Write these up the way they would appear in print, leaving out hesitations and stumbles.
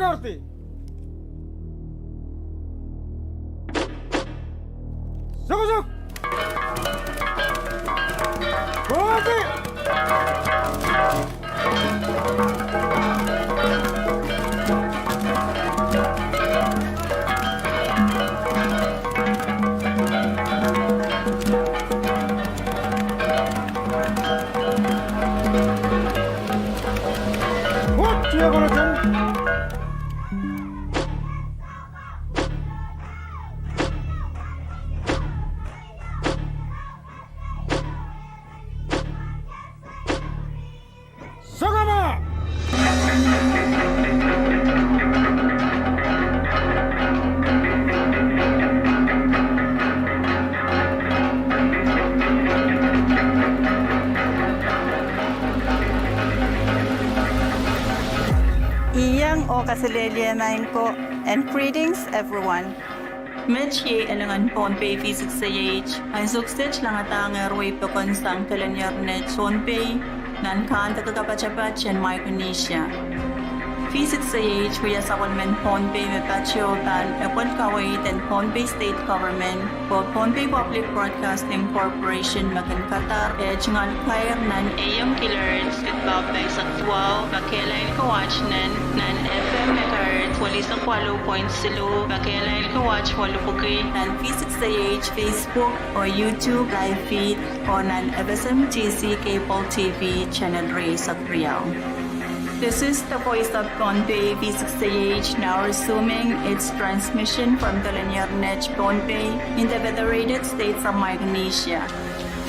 मार्गावरती. सुख Kasilelianain ko, and greetings everyone. Medye alangan Pohnpei V6AH ay suksej lang atang erway pekon sang kalanyarnet Pohnpei nan kan takakapachapat yan Micronesia. V6AH kuya sa kulmen Pohnpei me patio tan epon kaway ten Pohnpei State Government po Pohnpei Public Broadcasting Corporation makan Qatar chingan kair nan AM killers itbabay sa tuwaw bakelain kawatch nan FM megahertz wali sa 4.0 bakelain kawatch walupugay nan V6AH Facebook o YouTube live feed o nan FSMTC Cable TV Channel Ray sa Riau. This is the voice of Pohnpei V6AH now resuming its transmission from the linear net Pohnpei in the Federated States of Micronesia.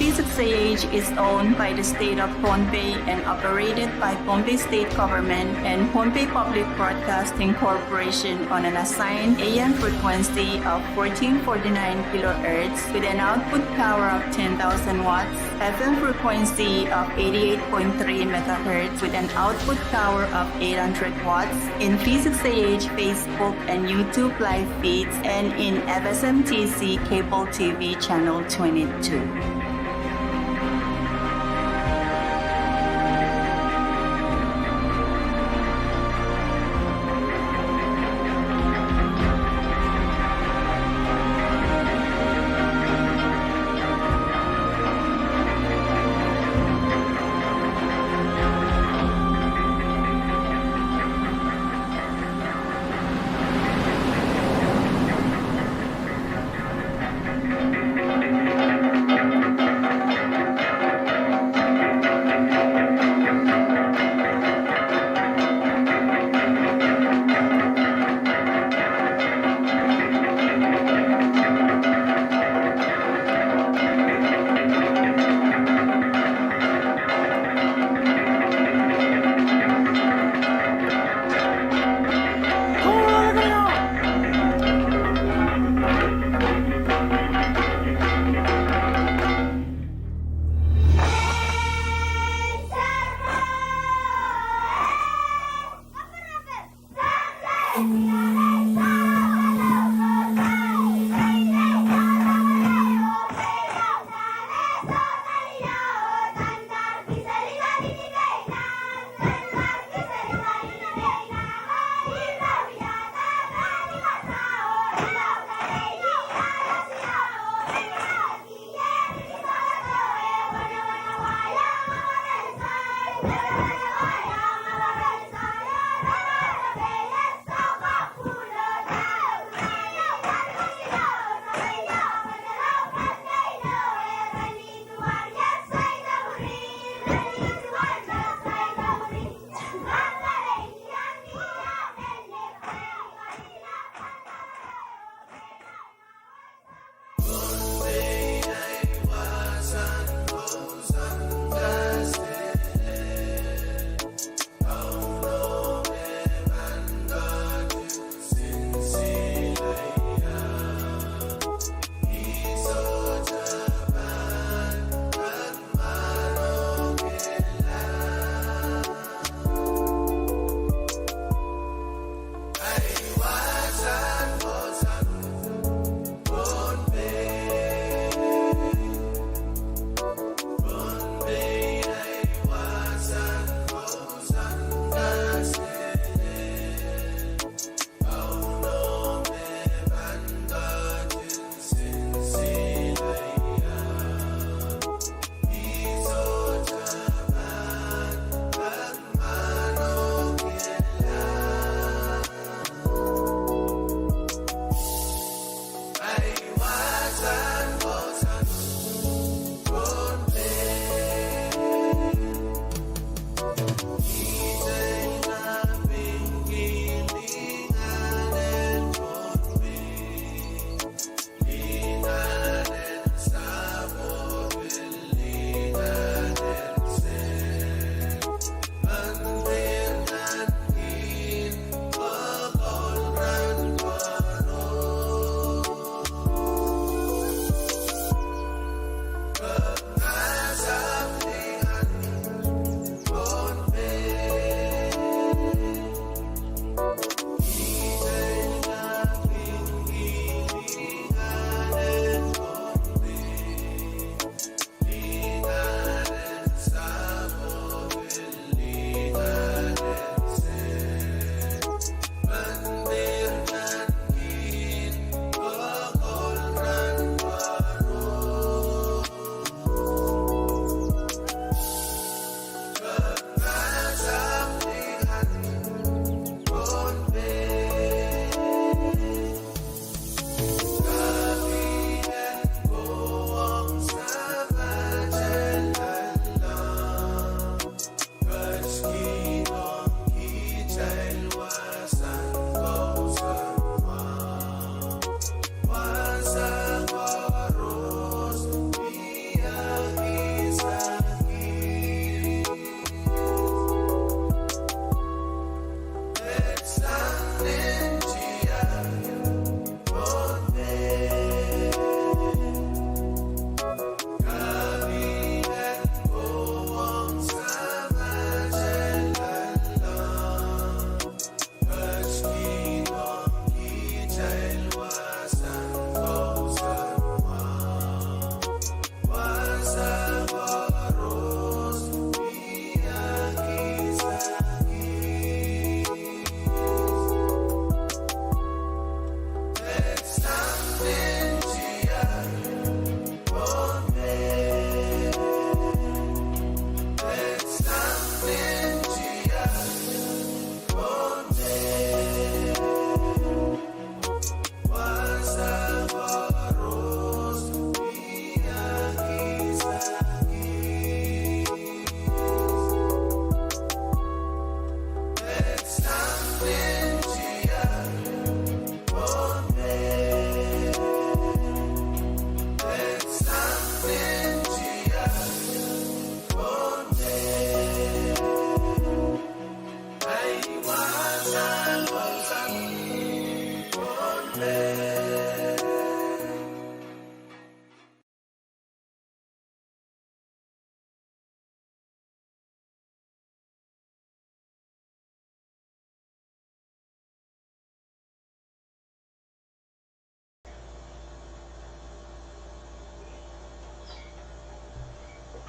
V6AH is owned by the state of Pohnpei and operated by Pohnpei State Government and Pohnpei Public Broadcasting Corporation on an assigned AM frequency of 1449 kHz with an output power of 10,000 watts, FM frequency of 88.3 MHz with an output power of 800 watts in V6AH Facebook and YouTube live feeds and in FSMTC Cable TV Channel 22.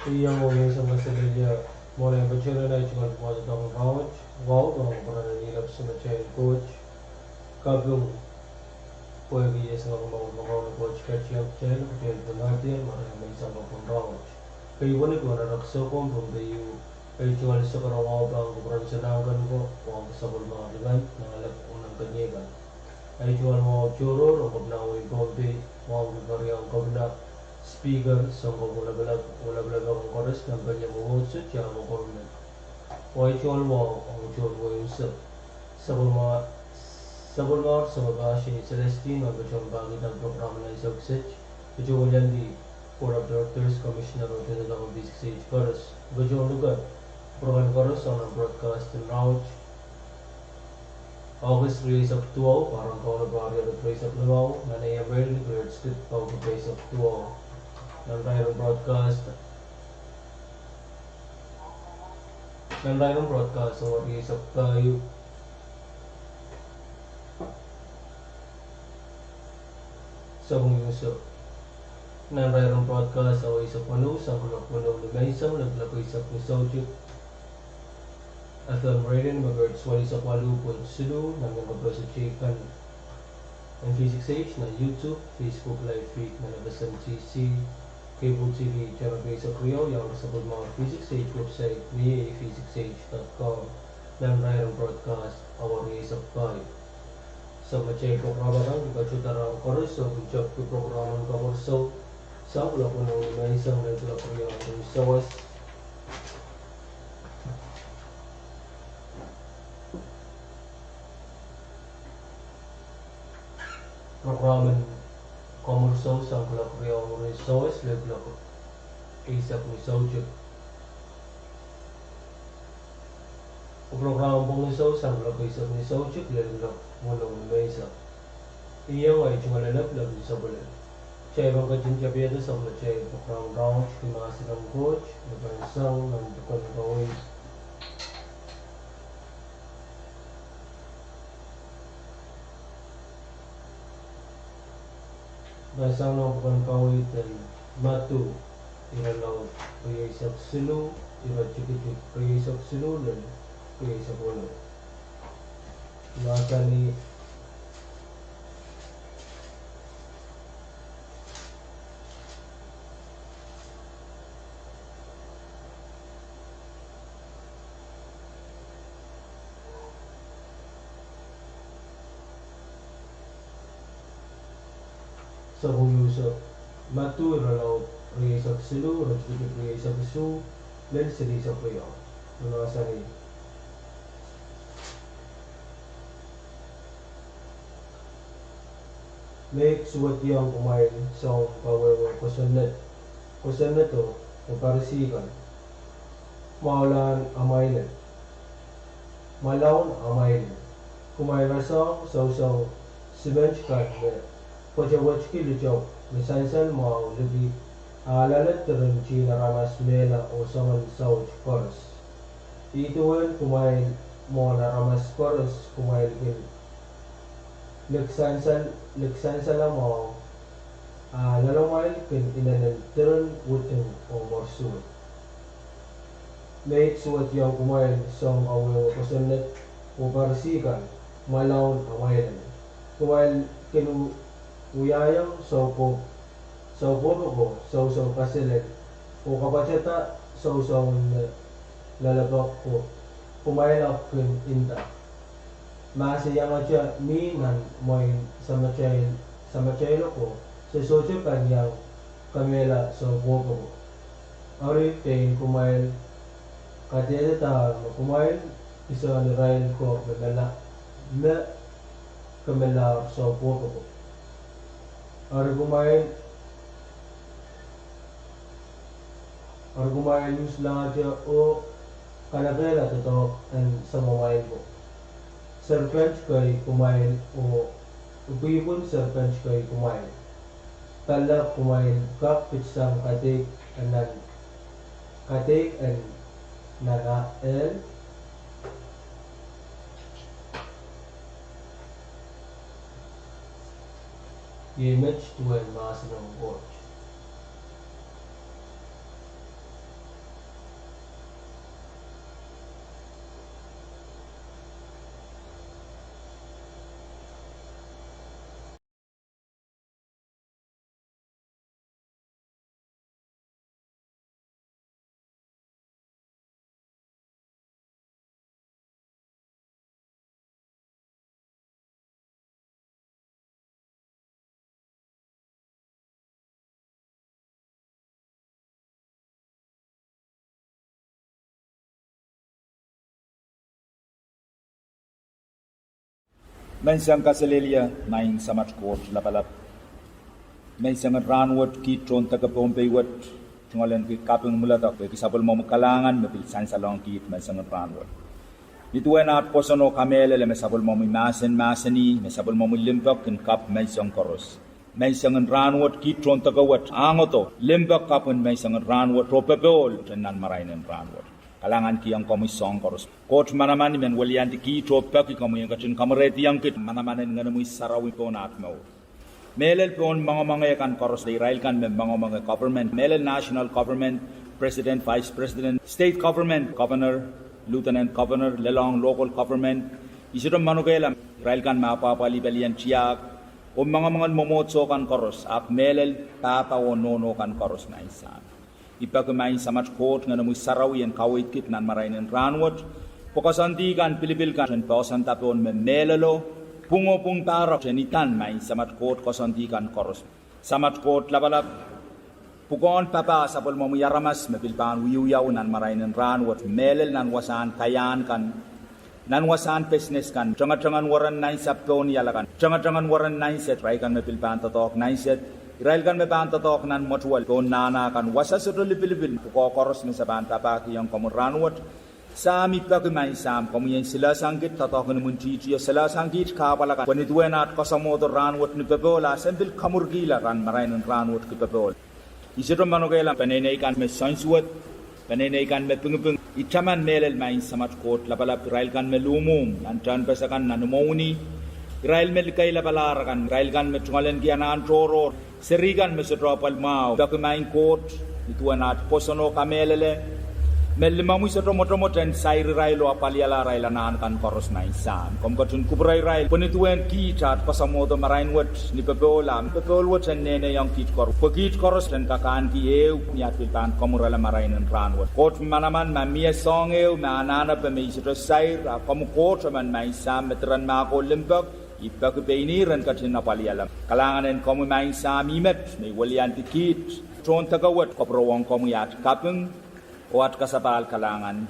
Iyang uwi sa masalilya mo na yung bachelor na ito mo sa takong rawat wow ang para nanilap sa machayan coach Pwuhng pwede iya sa mga na coach kachiyap chen kachiyap donatir marang may isang mga rawat kayo ko na narakso ko pumbayo kayo chuwal sa karawaw ba ang kukuran sa nanggan ko o ang kasabol mga event na alam unang kanyegan kayo chuwal mga churo o magnaway Pohnpei mga karyang kabna speaker sa wala ang chorus ng kanyang umutsot siya ang kornet. Why chual mo ang chual mo yung sa mga sa mga Celestine ang chual bagay ng programa ng success. Ito ko yan di Board of Directors Commissioner o tinatawag V6AH Chorus. Ito lugar. Program chorus ang broadcast in route. August release of 2 parang kauna barrier at race of Lumaw na na-available grade script of race of 2 ng Ryan broadcast o isap tayo sa kong yuso ng Ryan broadcast o isap ano sa kulak-puno na may isang naglako isap ni Sojuk FM Radio mag-regards wali sa Palupon Sulu ng mga sa Chicken ng V6AH na YouTube, Facebook live feed ng FSMTC Cable TV, channel base of Rio, yang kasabot mga V6AH website ni V6AH.com ng Ryan Broadcast, our race of 5. Sa machay programa di kachutarang korso, kunchap ko programa ng kakorso, sa wala ko nang may isang regular Rio ng sawas. Programa Komerso sa Kalakriyaw mo rin SOS, leglak isap ni Sojuk. O programa pong ni SOS, ang kalak isap ni Sojuk, leglak mo lang ni Mesa. Iyang ay chumalalap-lap ni Sabalan. Siya ibang kajinjabiyado sa mga siya programa round, kimasi ng coach, nabansang, ng tukon gawin. Basang ng pagkawit dan matu iralaw priyasak silu irachikit priyasak silu dan priyasak wala maka ni sa huyusap matu iralaw priyasak silu irachikit priyasak silu dan silisak priyaw nasa ni make suwat yang kumain sa kawawa question na to kaparisikan maulan amailan malawan amailan kumain rasang saw sibench kat Pwuhng kilijaw, misansan mau lebih alalat terunci naramas mela o sangan sauj koras. Ituan kumain mau naramas koras kumain gil. Leksansan lang mau lalamal kin inanan terun wuteng o morsuat. Make suat yang kumain sang awaw kasanat o parsikan malawan amailan. Kumain kinu uyayang saupo ko sausaw pasilet o kapachata sausaw lalabak ko kumailak kin inta masayang atya minan moy sa machaylo ko sa sosyo kanyang kamela sa bobo ko ari kain kumail katiyata kumail isa ni Ryan ko kamela sa bobo ko Argumain news lang aja o kanagela totoo ang sa mobile ko. Serpent kay kumain o upipon serpent kay kumain. Tala kumain kap pitsang katik and nanael image to a mass ng watch. Mensang kasalelia naing samat court lapalap. Mensang ranwat ki tron taga Pohnpei wat tungalan ki kapung mulatak ki sabol mo kalangan mapilsan sa long kit mensang ranwat. Ituan at posono kamele le mesabol mo maseni mesabol mo limbak kin kap mensang koros. Mensang ranwat ki tron taga wat angoto limbak kapun mensang ranwat ropebol tenan marainen ranwat. Kalangan ki ang komisong koros. Court manaman men walianti ki tropek ki kamu yang kacin kamereti yang kit manaman ngana mu sarawi po natmo. Melel pon mga kan koros de Israel kan mga government, melel national government, president, vice president, state government, governor, lieutenant governor, lelong local government. Isiro manugela Israel kan mapapali balian tiyak o mga momotso kan koros ak melel tata o nono kan koros na isan. Ipagmain sa match court nga namoy sarawi ang kawit kit nan marainin ranwat. Pokasanti kan Pilipil kan pausan tapon me melalo pungo pung tarak jenitan main sa match court kasanti kan koros. Sa match court labalap pukon papa sa pol mo yaramas me pilpan uyuyaw nan marainin ranwat melel nan wasan kayan kan nan wasan business kan jangan waran nine sapon yalakan jangan waran nine set right kan me pilpan tatok nine set Israel kan may bantatok nan motual kon nana kan wasa sa Pilipin pukokoros ni sa banta pa kiyang komuranwat sa mipag may sam komuyen sila sanggit tatok ni muntiya sila sanggit kapalakan when it went out kasamoto ranwat ni pebola sembil kamurgila kan marainin ranwat ki pebol isiro manogela panenay kan may sanswat panenay kan may pungpung itaman melel may samat court lapalap Israel kan may lumum antan pasakan nanumoni Israel may kay lapalarakan Israel kan may tungalan kiyanaan troro Serigan mesedropal mau dokumain court ituan at posono kamelele melimamu sedro motomoten sair railo apaliala railanan kan koros na isan komkatun kubrai rail ponituen kitat pasamodo marain wat ni pebola pebol wat nene yang kit kor pagit koros dan kakan ki eu niat pilpan komurala marainan ranwat court manaman mamia song eu manana pemisro sair komu court man mai sam metran mako limbak ipagbeiniran katin napalialam kalanganen komu main samimet may walian tikit tron tagawat koprowang komu yat kapung o at kasapal kalangan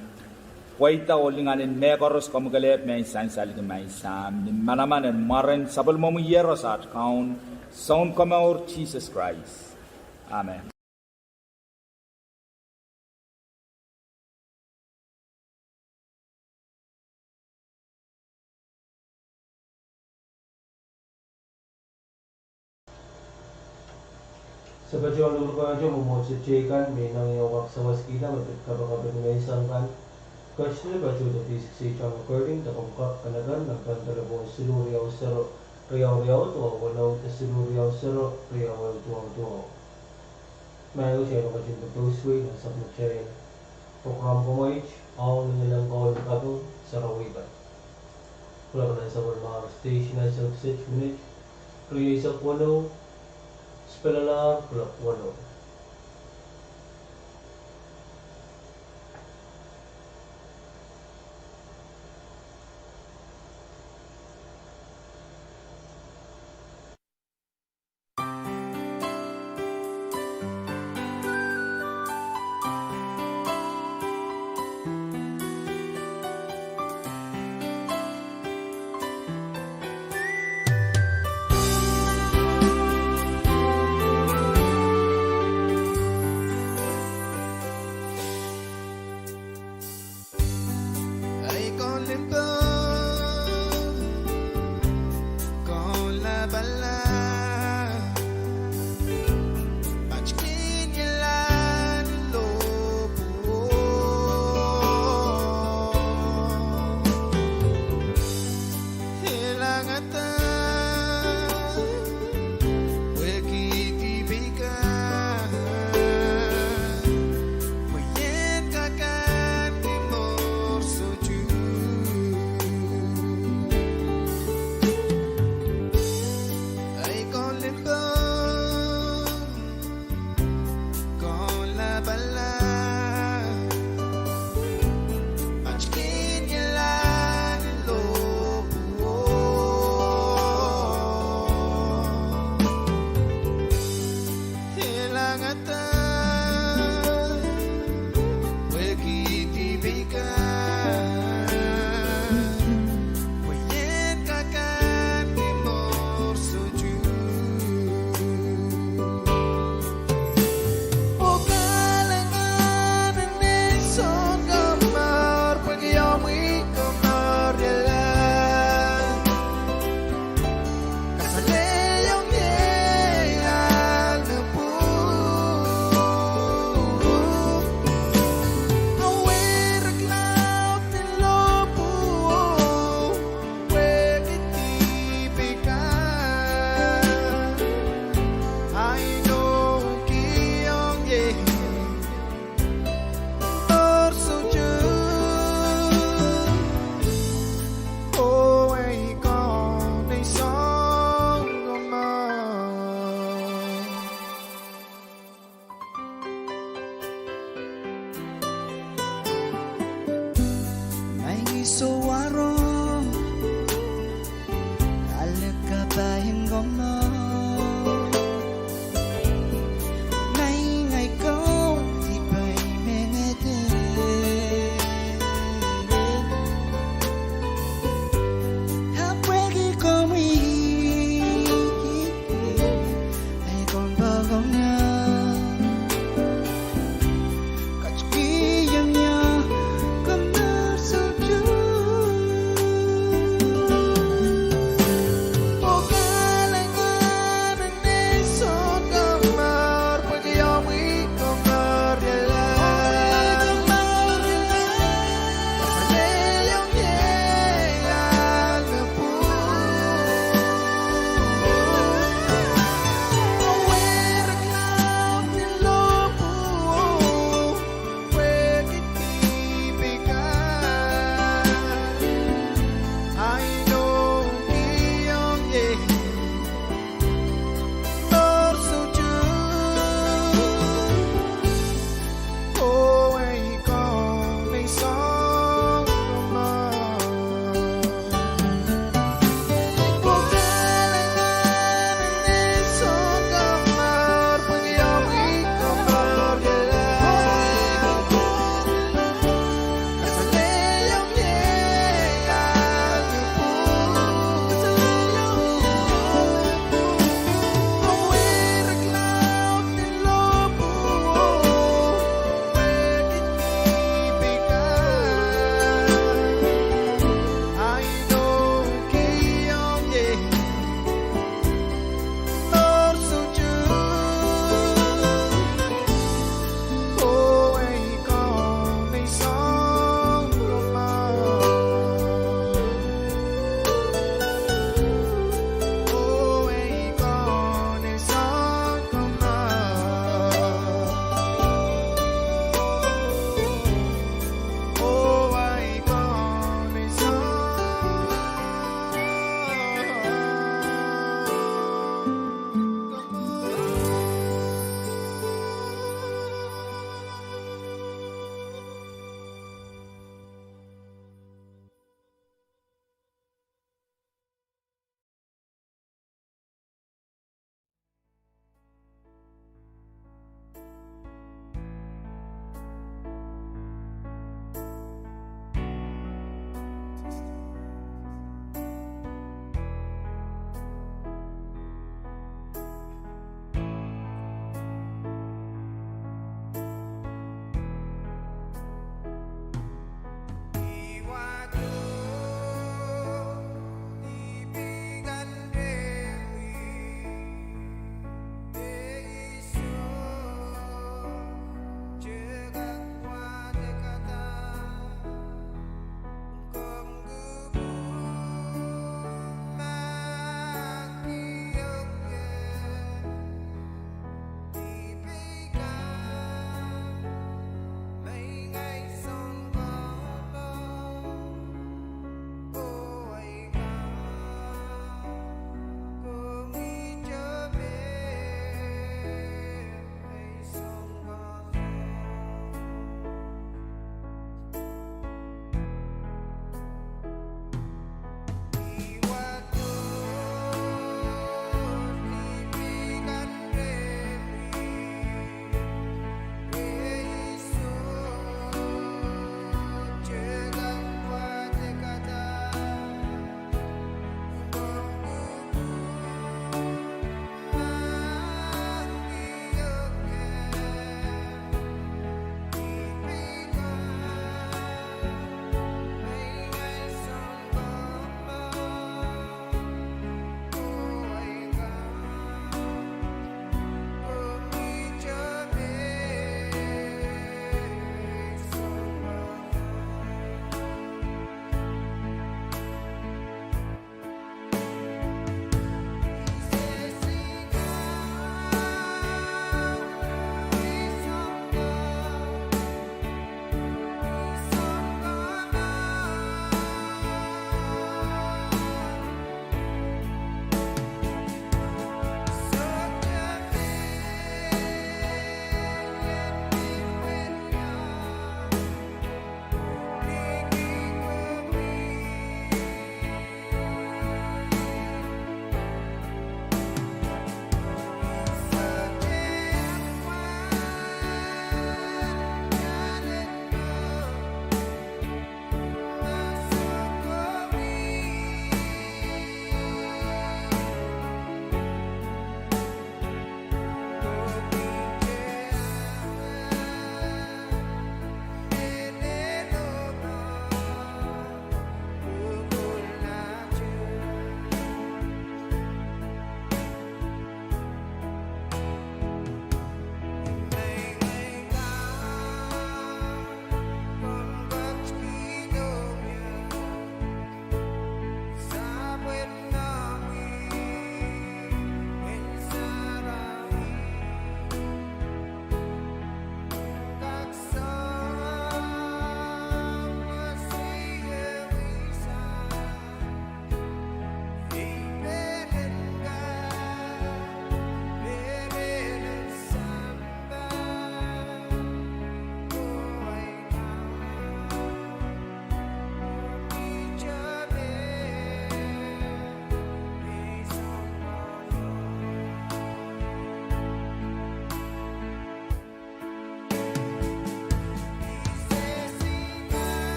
waita olinganen mekoros komu galep may sansalik may sam manaman en maren sabal momu yeros at kaun sound komaur Jesus Christ. Amen. Sa bajuan lulu kajo memojetikan menang yawak sawas kita kapag minaisankan kasi baju the V6AH recording takongkap kanagan nagpantalabong siluriyaw sero riyaw tuwa walaw siluriyaw sero riyaw tuwa mayo siya no kasi pagdosway na sa mutyarin program kumoich ang nilang kawal kapong sa rawiban wala ka na sa mga station na sa 6 minutes kriya sa walaw Spelala Pwuhng. so waro alaka bahin gong no nay ngày câu thì bay mê nghe tên hấp quê khi có mi ai còn bao gong nhau Hãy subscribe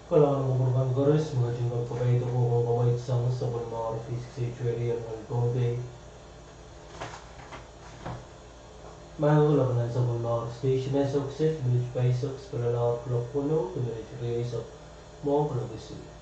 Kailangan mengurangkan garis mengajukan pemain itu pemain sang sebelum mawar V6AH Radio dan Pohnpei. Mahal labanan sebelum mawar station sukses menuju besok setelah Pwuhng menuju besok mau PAHREK.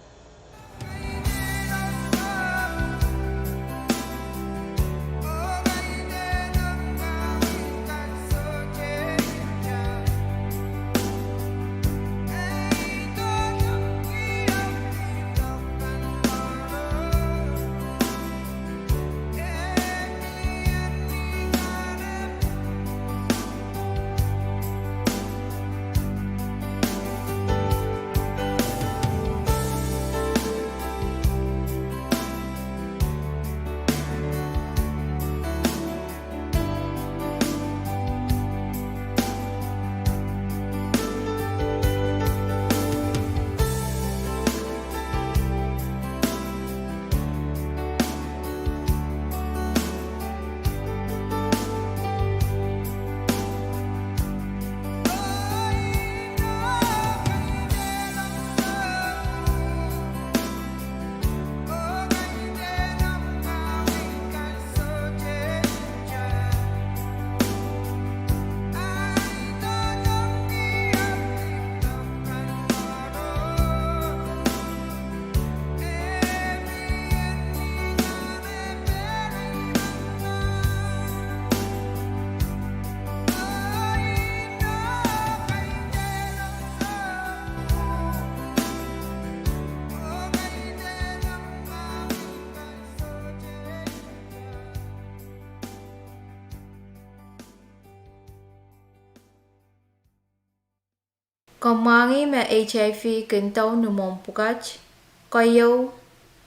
Komangi me HIV kentau numom pukach, koyo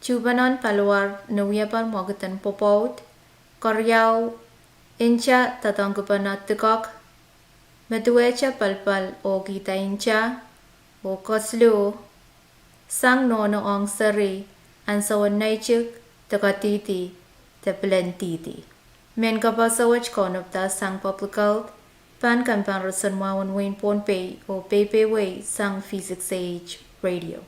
chubanon paluar nuyapan mogatan popot, koryao incha tatangkupan tikok, metuecha palpal o kita incha, o koslu, sang nono ong sari, ansawan naichuk, takatiti, tapilantiti. Men kapasawach konopta sang publical, Pan kan panrasan mawan Wayne Pohnpei o Pohnpei sang V6AH Radio.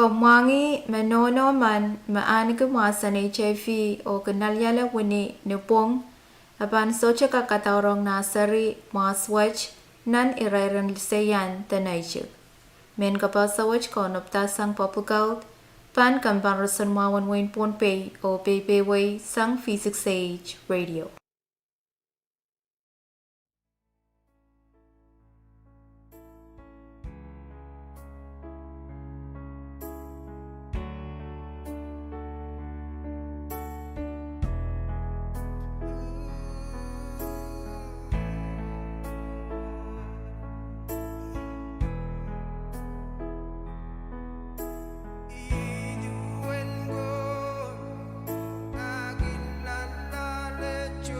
Komwangi manono man maani kumasan HIV o kanalyala wini ni Pwuhng apan socha kakataurong nasari maswach nan irairan lisayan tanaychik. Men kapasawach konopta sang popugaut pan kampan rason mawan wain Pohnpei o Pohnpei sang V6AH Radio. Let you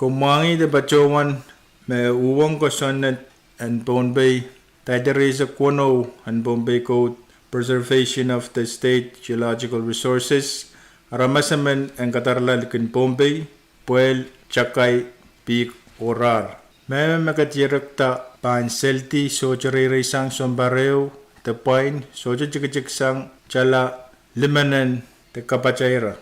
Kumangi de Bachowan, me Pwuhng ko sonnet and Pohnpei, Taderisa Kwono and Pohnpei Code, Preservation of the State Geological Resources, Ramasaman and Katarlal kin Pohnpei, Puel Chakay Peak Orar. Me makatirakta pan selti sochari sang sombareo, the point socha chikachik sang chala limanan the kapachaira.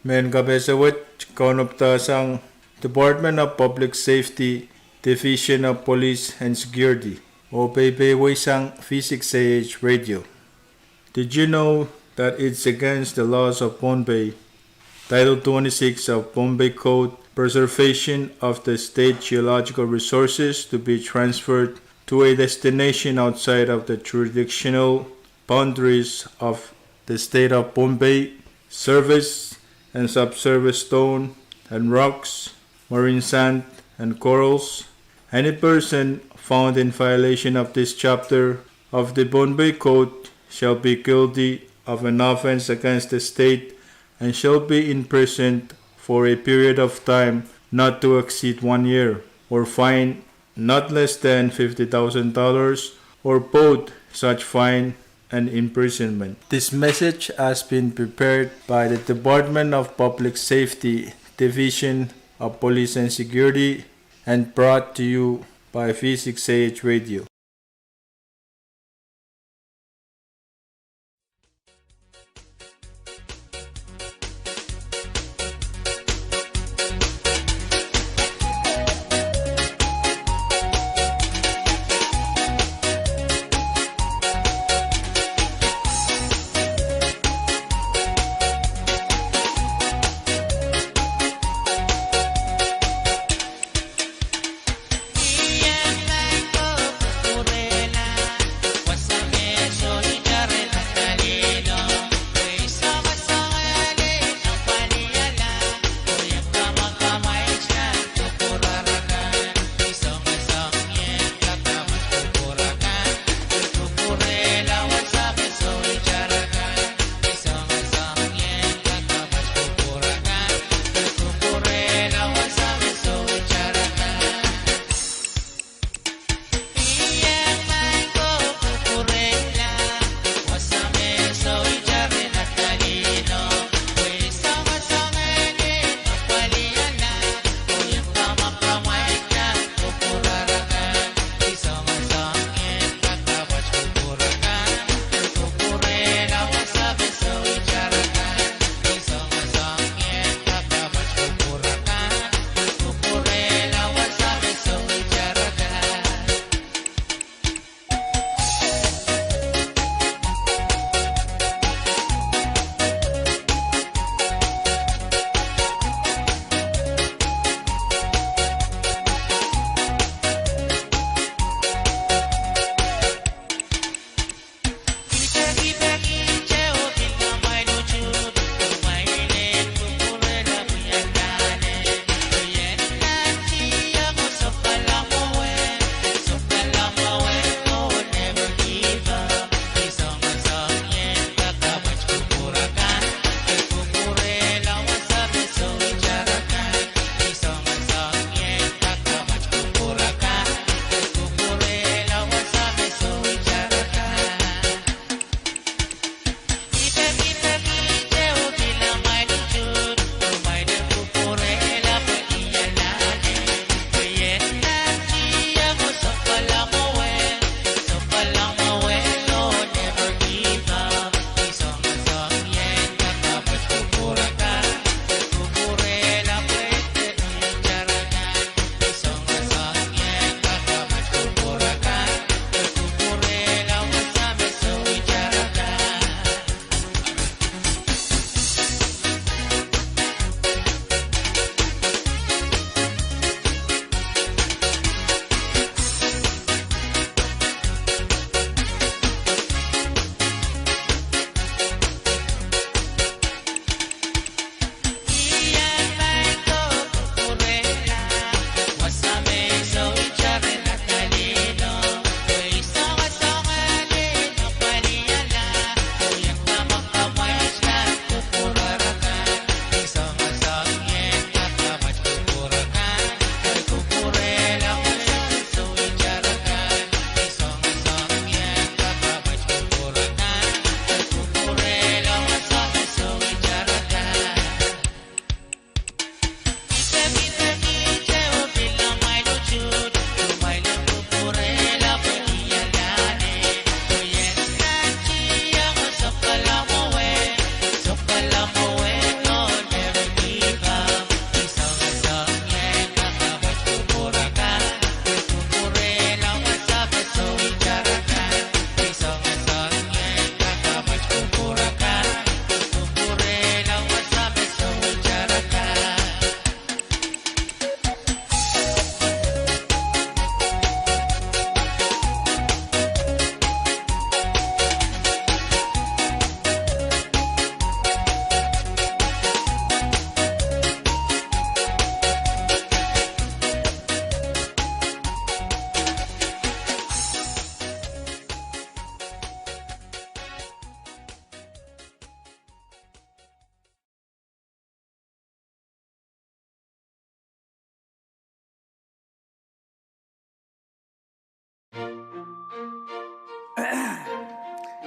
Men kabesawat kaunupta sang Department of Public Safety, Division of Police and Security, o Pohnpei sang V6AH Radio. Did you know that it's against the laws of Pohnpei, Title 26 of Pohnpei Code, Preservation of the State Geological Resources to be transferred to a destination outside of the jurisdictional boundaries of the state of Pohnpei, surface and subsurface stone and rocks, marine sand and corals? Any person found in violation of this chapter of the Pohnpei Code shall be guilty of an offense against the state and shall be imprisoned for a period of time not to exceed 1 year, or fined not less than $50,000, or both such fine and imprisonment. This message has been prepared by the Department of Public Safety, Division of Police and Security, and brought to you by V6AH Radio.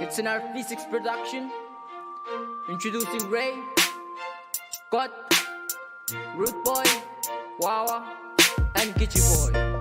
It's an V6 production. Introducing Ray, Got, Root Boy, Wawa, and Gitchy Boy.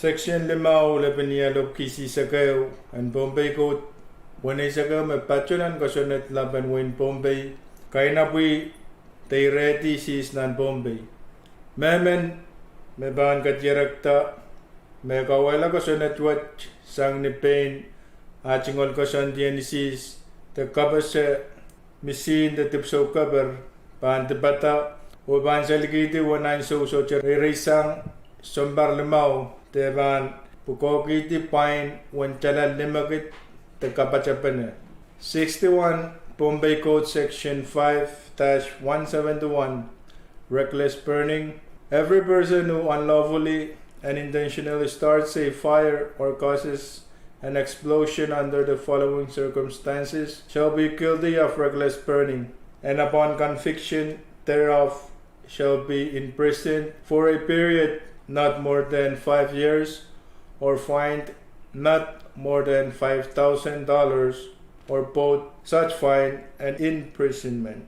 Section 5 Lebaniyalog kisi sagaw and Pohnpei ko wanay sagaw magpatunan ko sunat laban win Pohnpei kaya na pui tay ready sis nan Pohnpei memen me ban katyarakta me kawala ko sunat wat sang ni pain achingol ko san dianisis te kabase misin de tipso kabar pan te bata o ban saligiti wanan so so reisang sombar limau teban pukoki ti pine when chala limagit te kapachapane 61 Pohnpei Code Section 5-171 reckless burning. Every person who unlawfully and intentionally starts a fire or causes an explosion under the following circumstances shall be guilty of reckless burning, and upon conviction thereof shall be imprisoned for a period not more than 5 years, or fined not more than $5,000, or both such fine and imprisonment.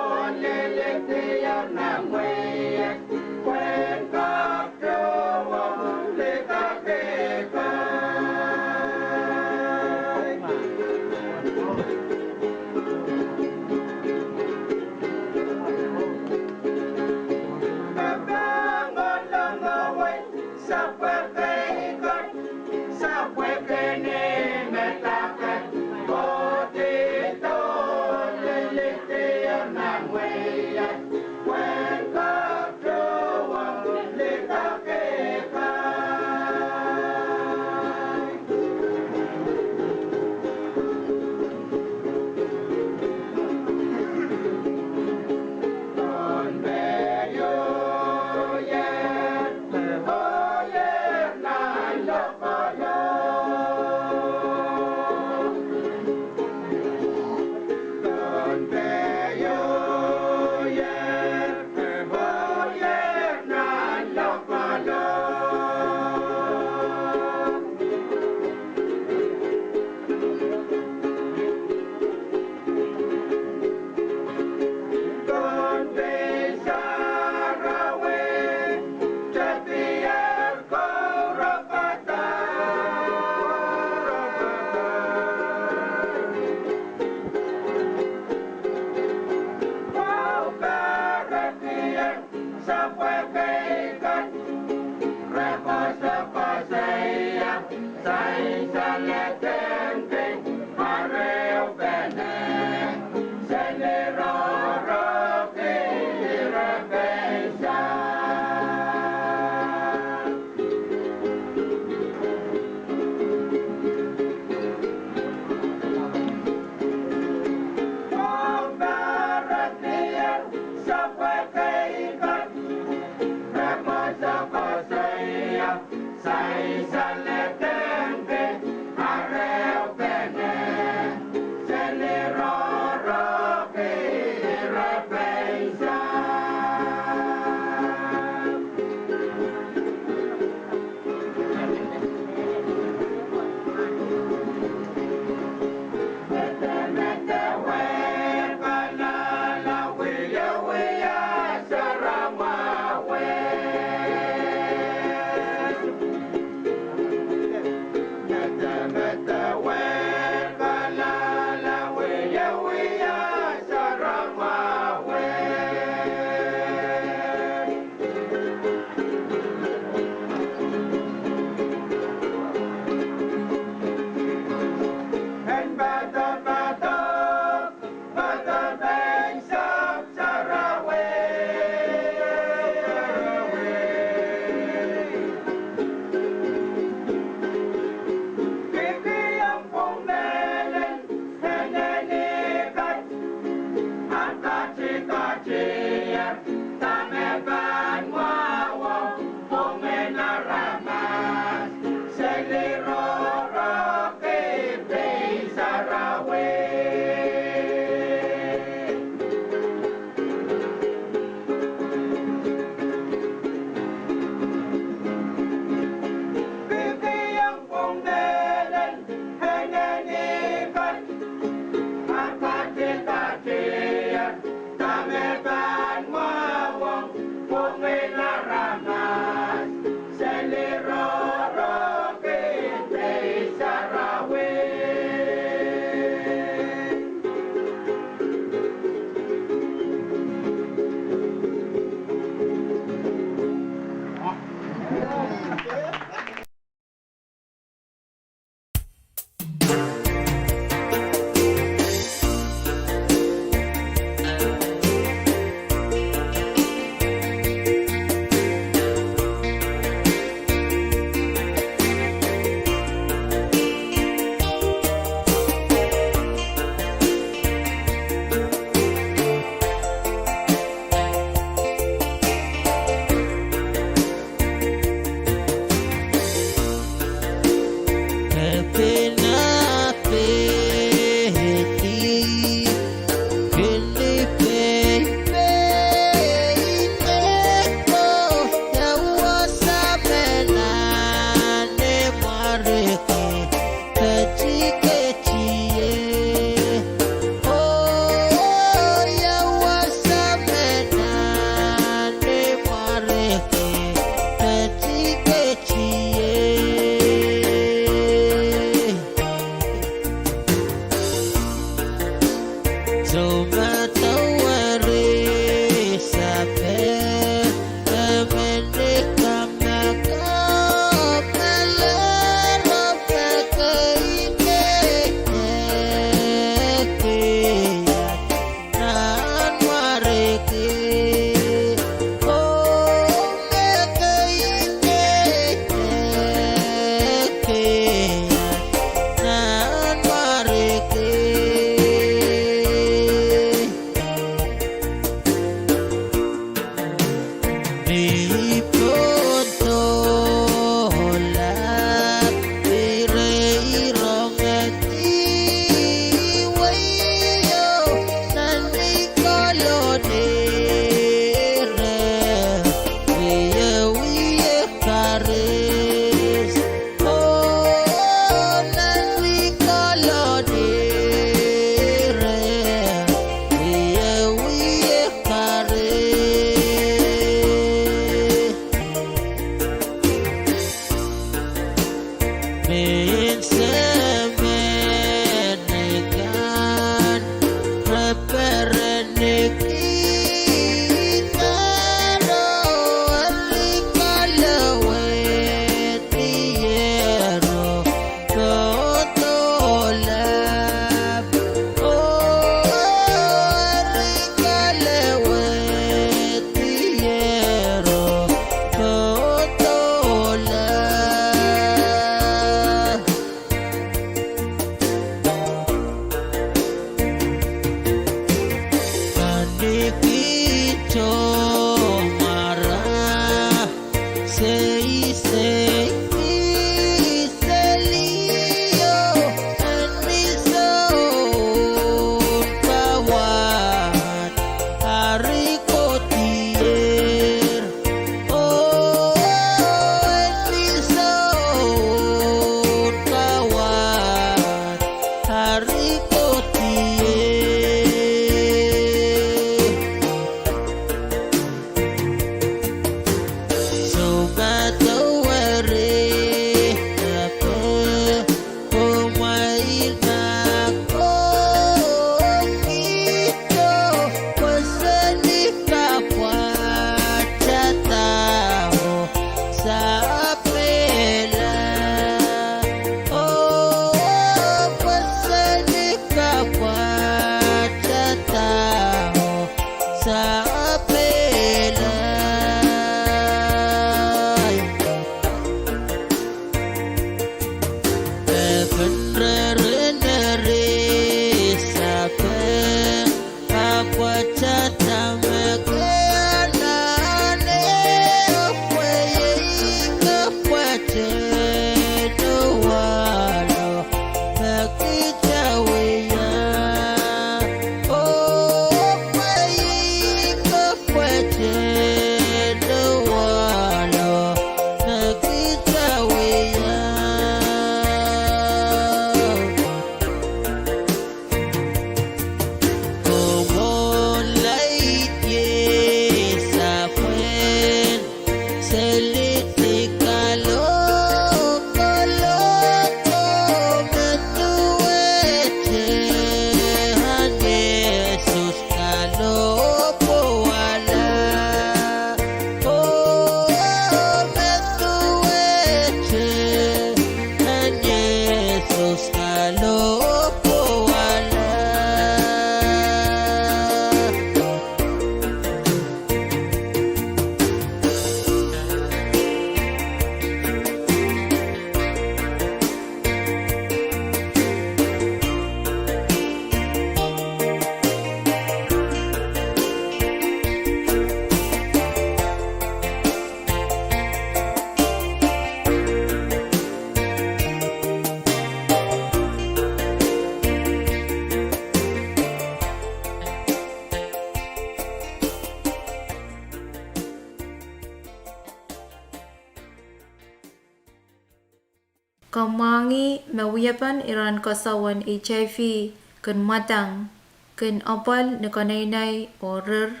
Kamangi mawiyapan iran kasawan HIV kan matang kan opal na kanaynay o rir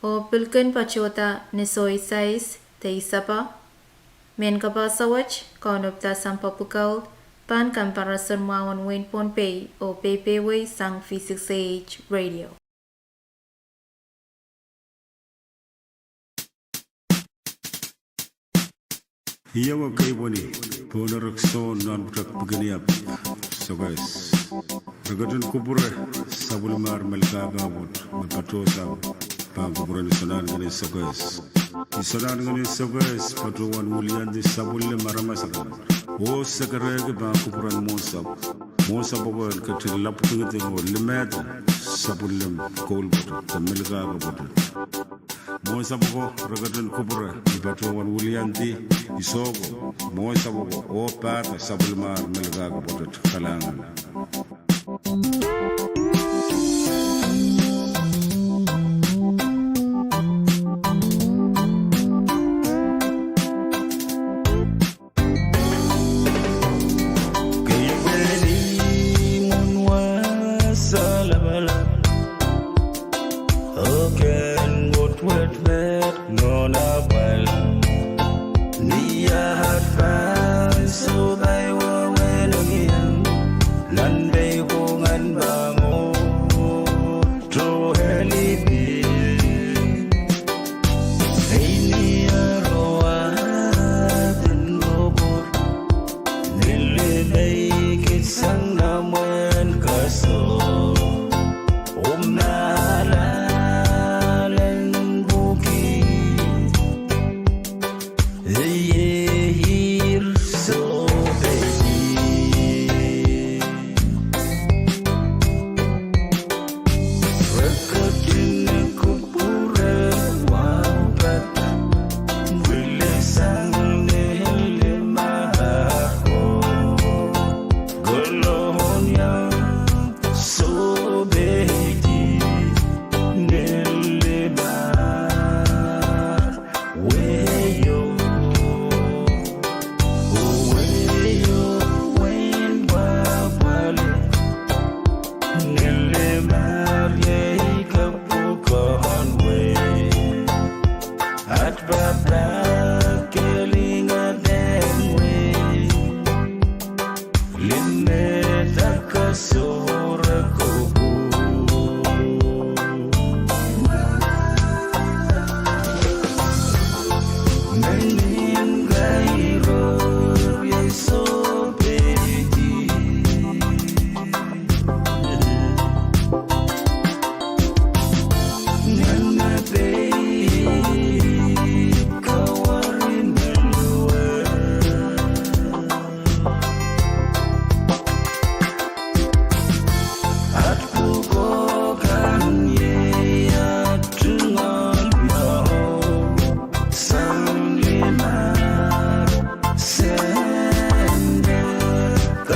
o pilkan pachota ni soy size ta isa pa men kapasawach kaunupta sampapukaw pan kamparason mawan wen Pohnpei o Pahrek sang V6AH Radio. Iya wa kai wani ponarak so non prak begini up. So guys, regadun kubure sabul mar melka gabut mepato sab pa kubure ni sonan ngani so guys. Ni sonan ngani so guys pato wan mulian di sabul le marama sakan. O sakare ke ba kubure mo sab ko ke lap ngate mo limet sabul le kol pato melka gabut. Mo sabugo regadun kubure mepato wan mulian di isogo mo sabugo o par sabul mar melka gabut kalangan. So they were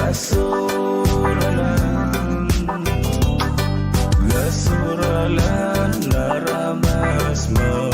Gasuralan naramas mo.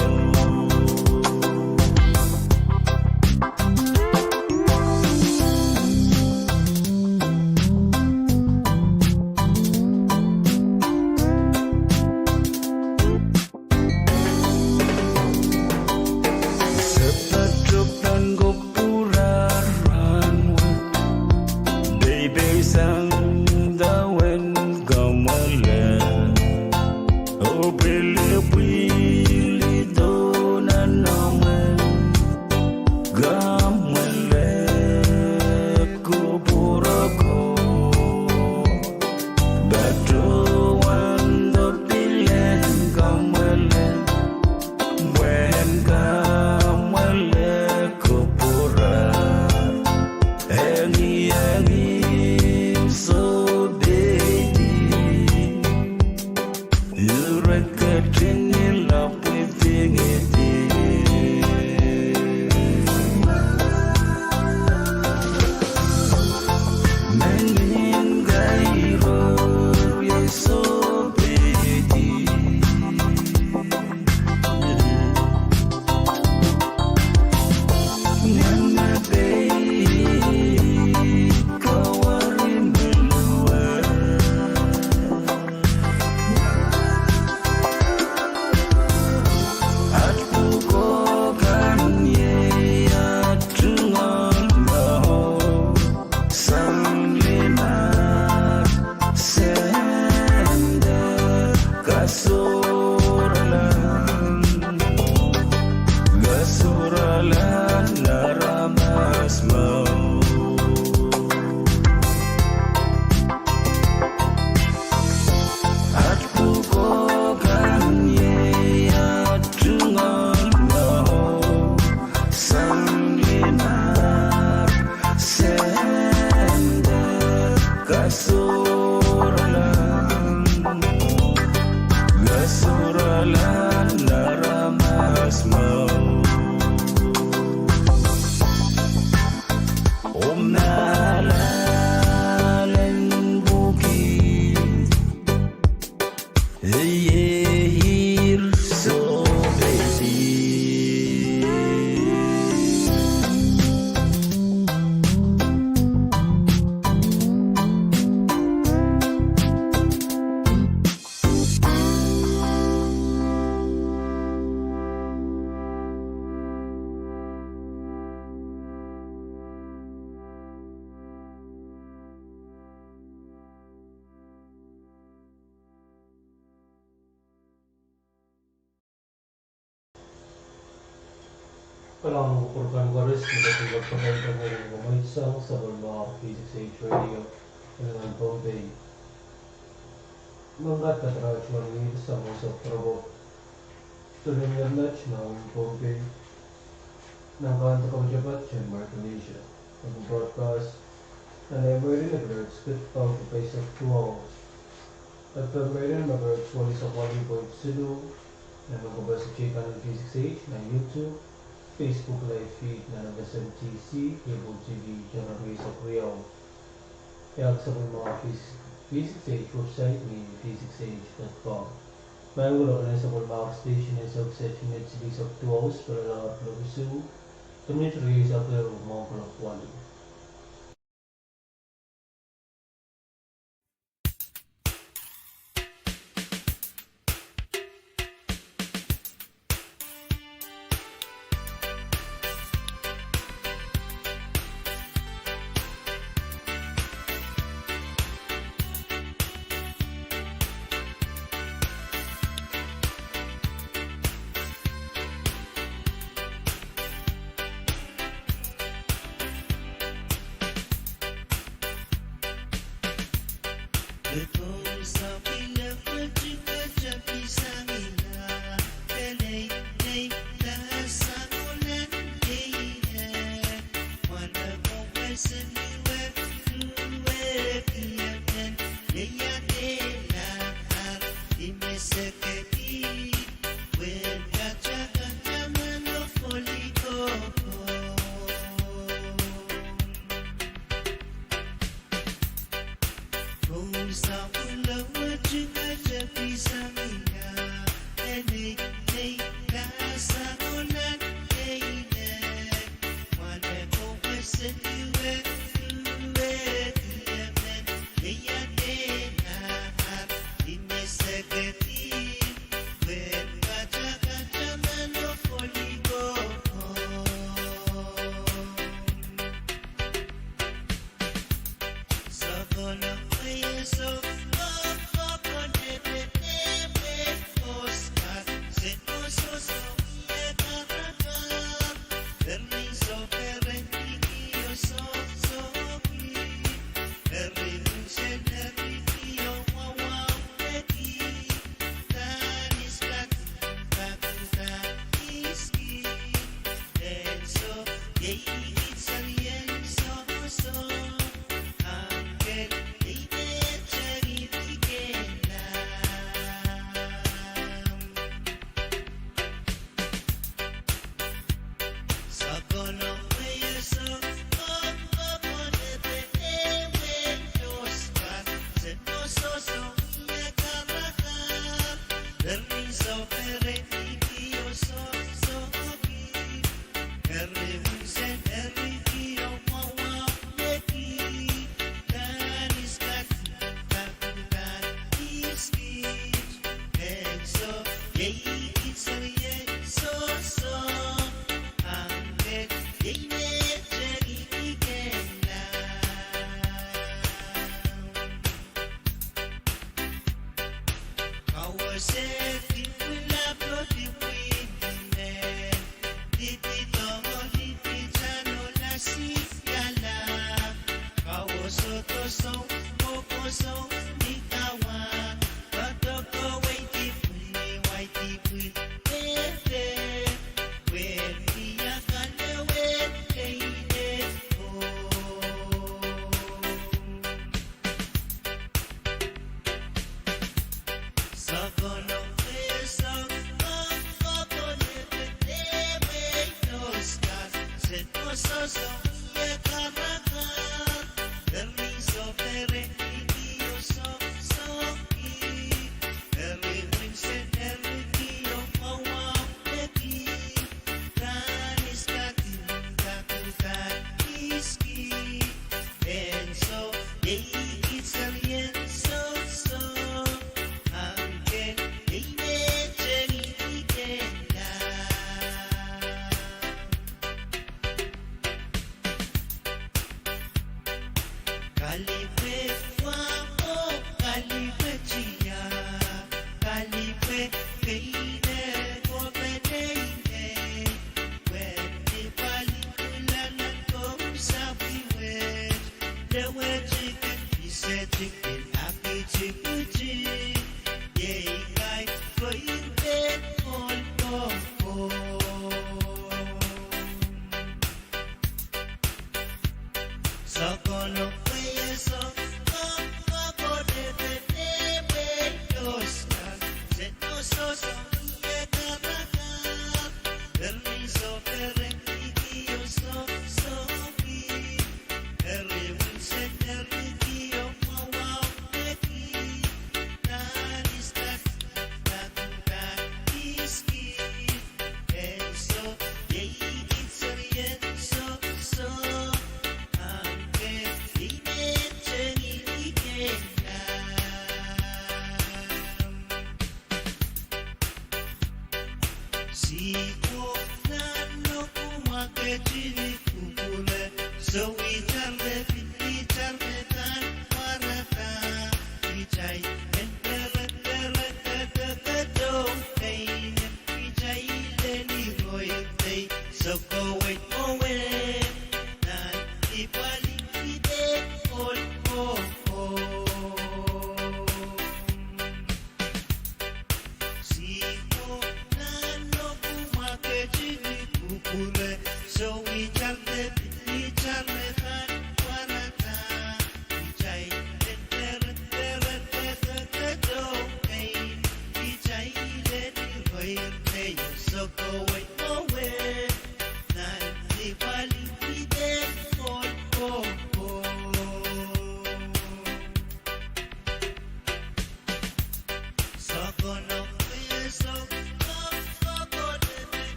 Kalang Kadkadaur mendapat perhatian dari pemirsa sebelum V6AH Radio dengan Pohnpei. Mengat keterangan ini sama seperti Tulisan nasional Pohnpei Nangkaan terkawajabat dan Indonesia untuk broadcast dan every delivered split out the base of 2 hours. At the radio number 21.0 dan mengubah subjekkan V6AH na YouTube, Facebook Live feed na FSMTC, Cable TV, General Race of Rio. Kaya sa mga V6AH website ni V6AH.com. Mayroon na sa mga station na sa settlement series of 2 hours para lang PAHWARESOU, community sa pero mga kalakwali.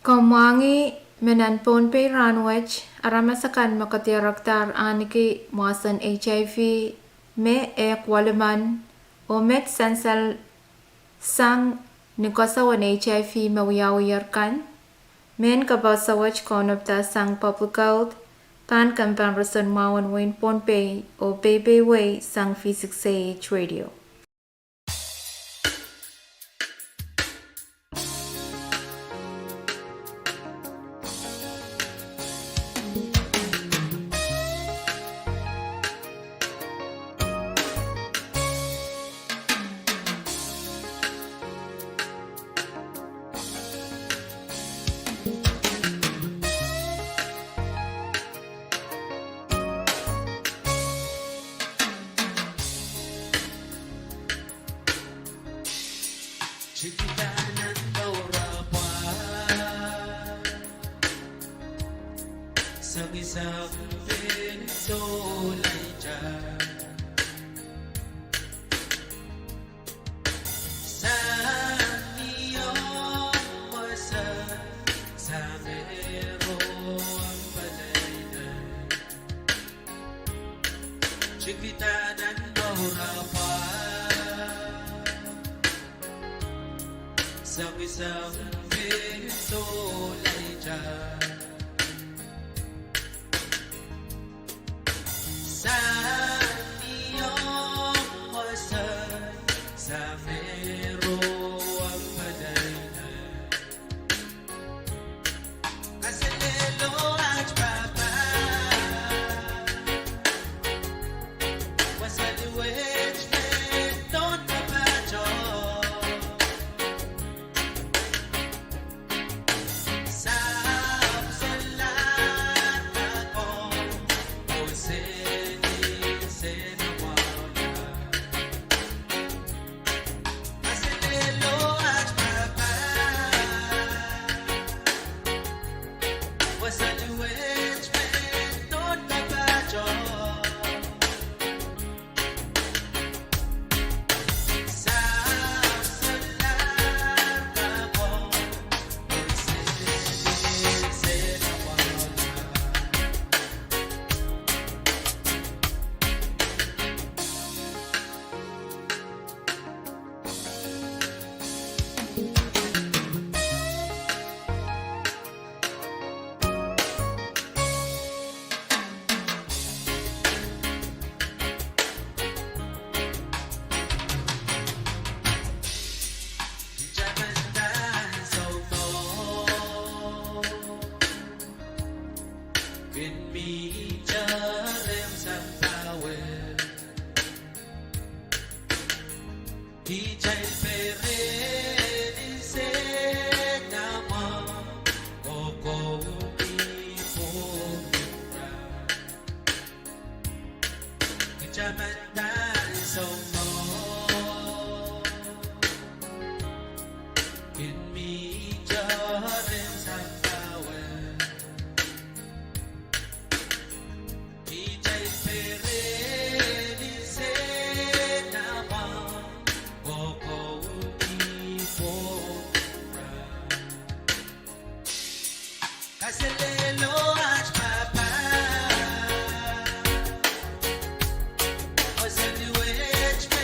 Komangi menan Pohnpei ranwech aramasakan makatiraktar aniki muasan HIV me kwaleman o met sansal sang nikosawan HIV mawiyawiyarkan men kabasawach konopta sang public health kan comparison mawan wen Pohnpei o Baby Way sang V6AH Radio. Chiquita dando Isang piso lay dyan sa iyong hosan sa mero ang padanan Kasalelo at papa wasaliwech don't papacho What's the new age?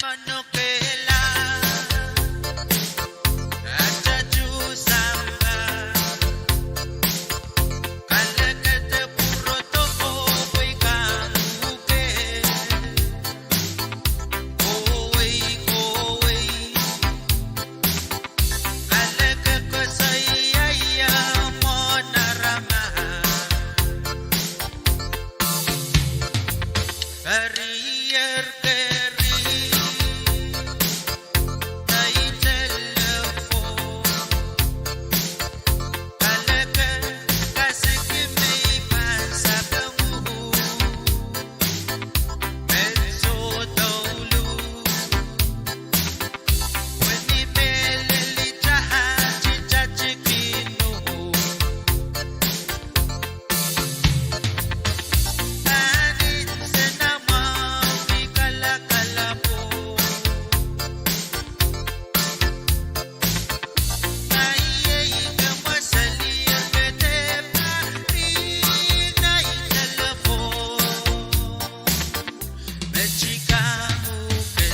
manokela Achaju samba Kalekete puro toko Wikanuke Kowe Kaleke kosayaya Monarama Career keri Tay telefon Kaleke kasiki may pansabangu Medso daulu Weni meleli jahaji jajikinu Anin senama Mikala po Naiye kamasali Agete pari Nai telefon Mechika muke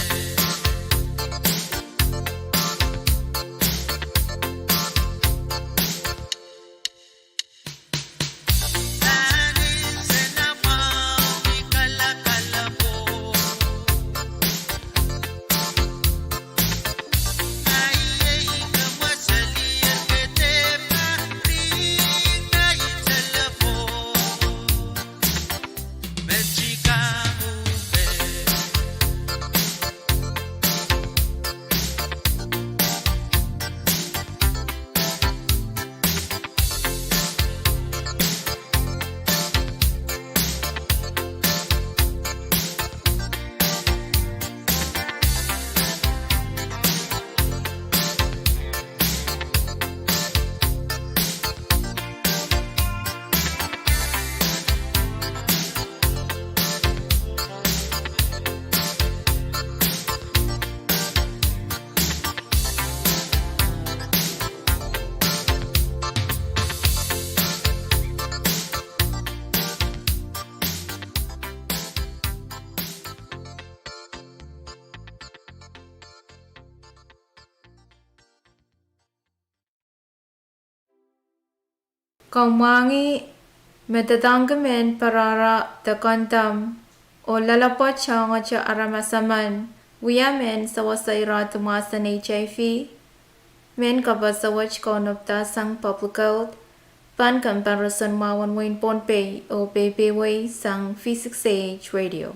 Anin senama Mikala po Naiye kamasali Agete pari Nai telefon Mechika muke Kaumangi metatanggamen parara takandam o lalapot siya nga aramasaman wiyamen sa wasaira tumasan HIV men kabasawach konopta sang public health pan comparison mawan wain Pohnpei o PPW sang V6AH Radio.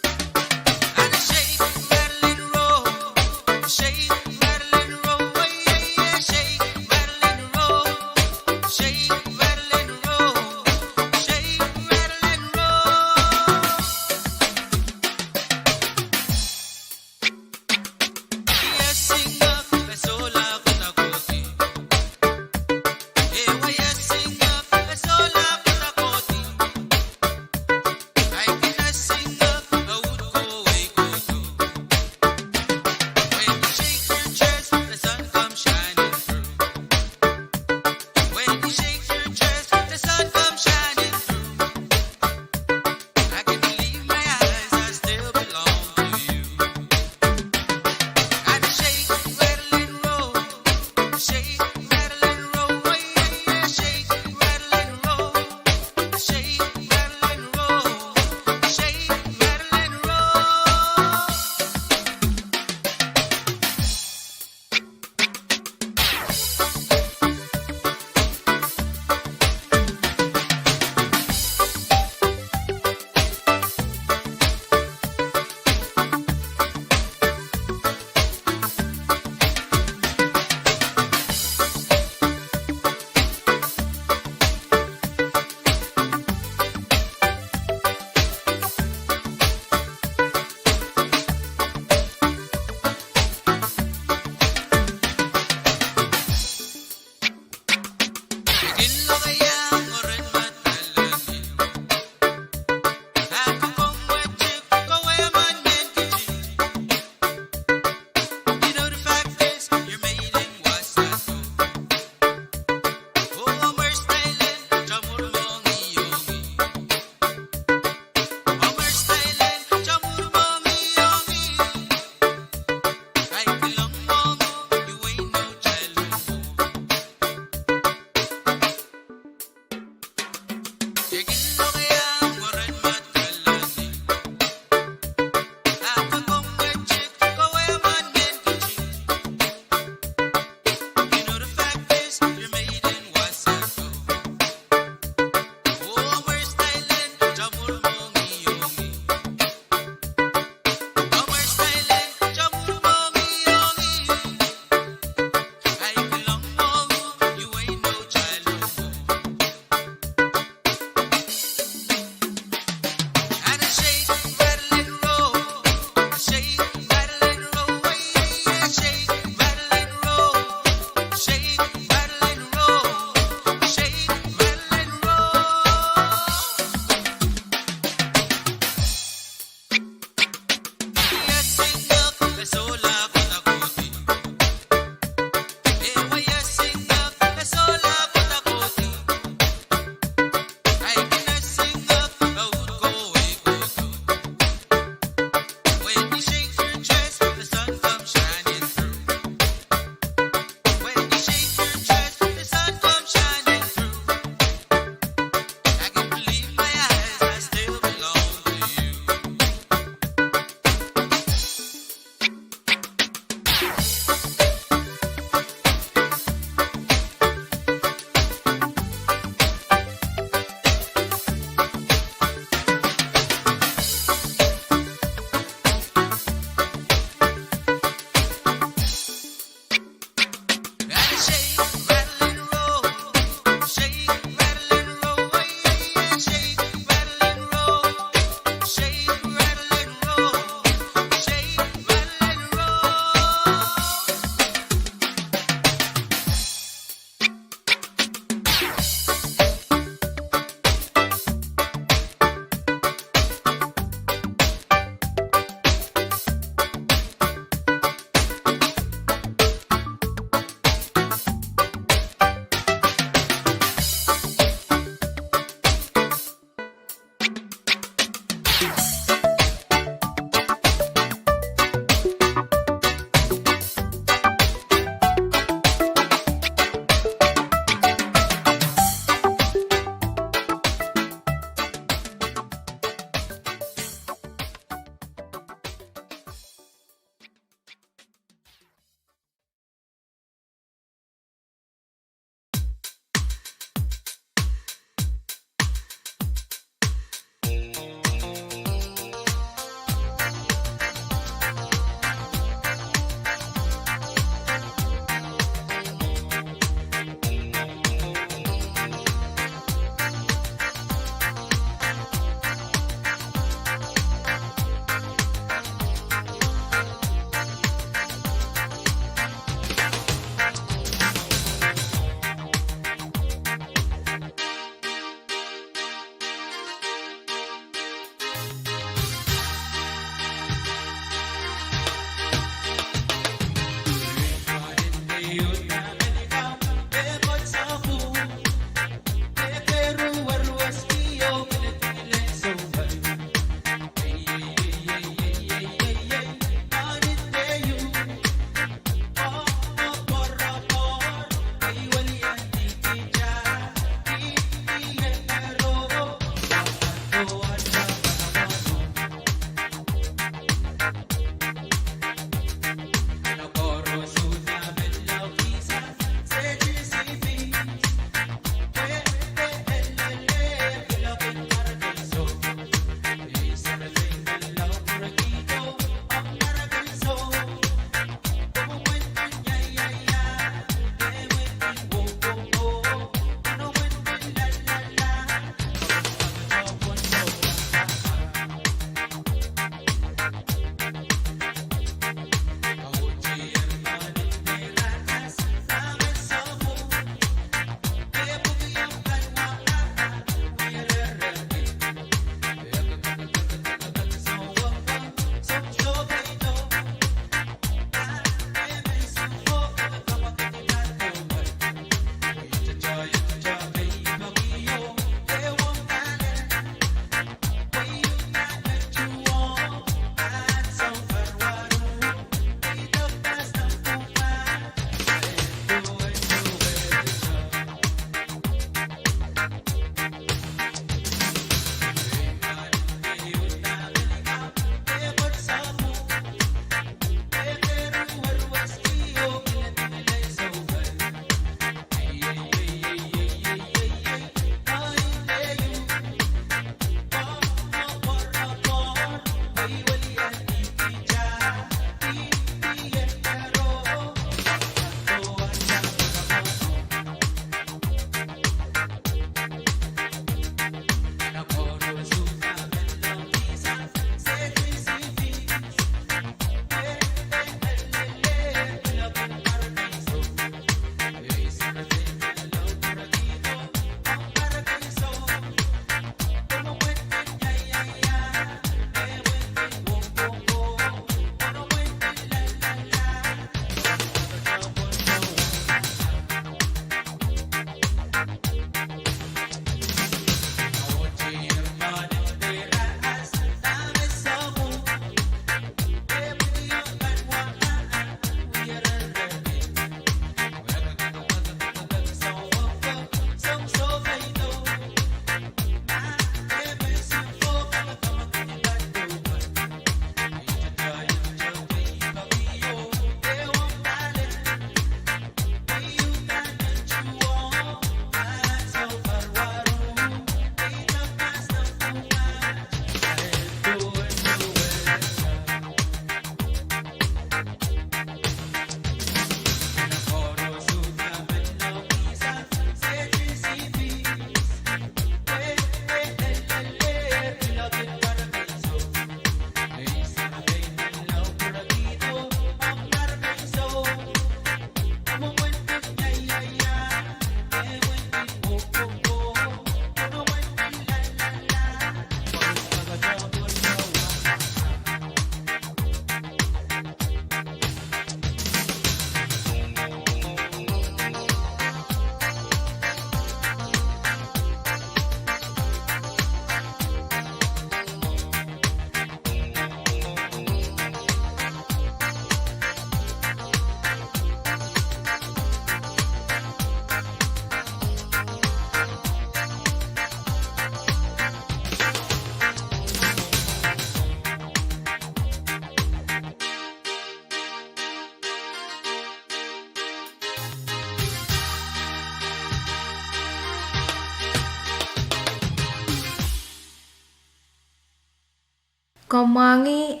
Komangi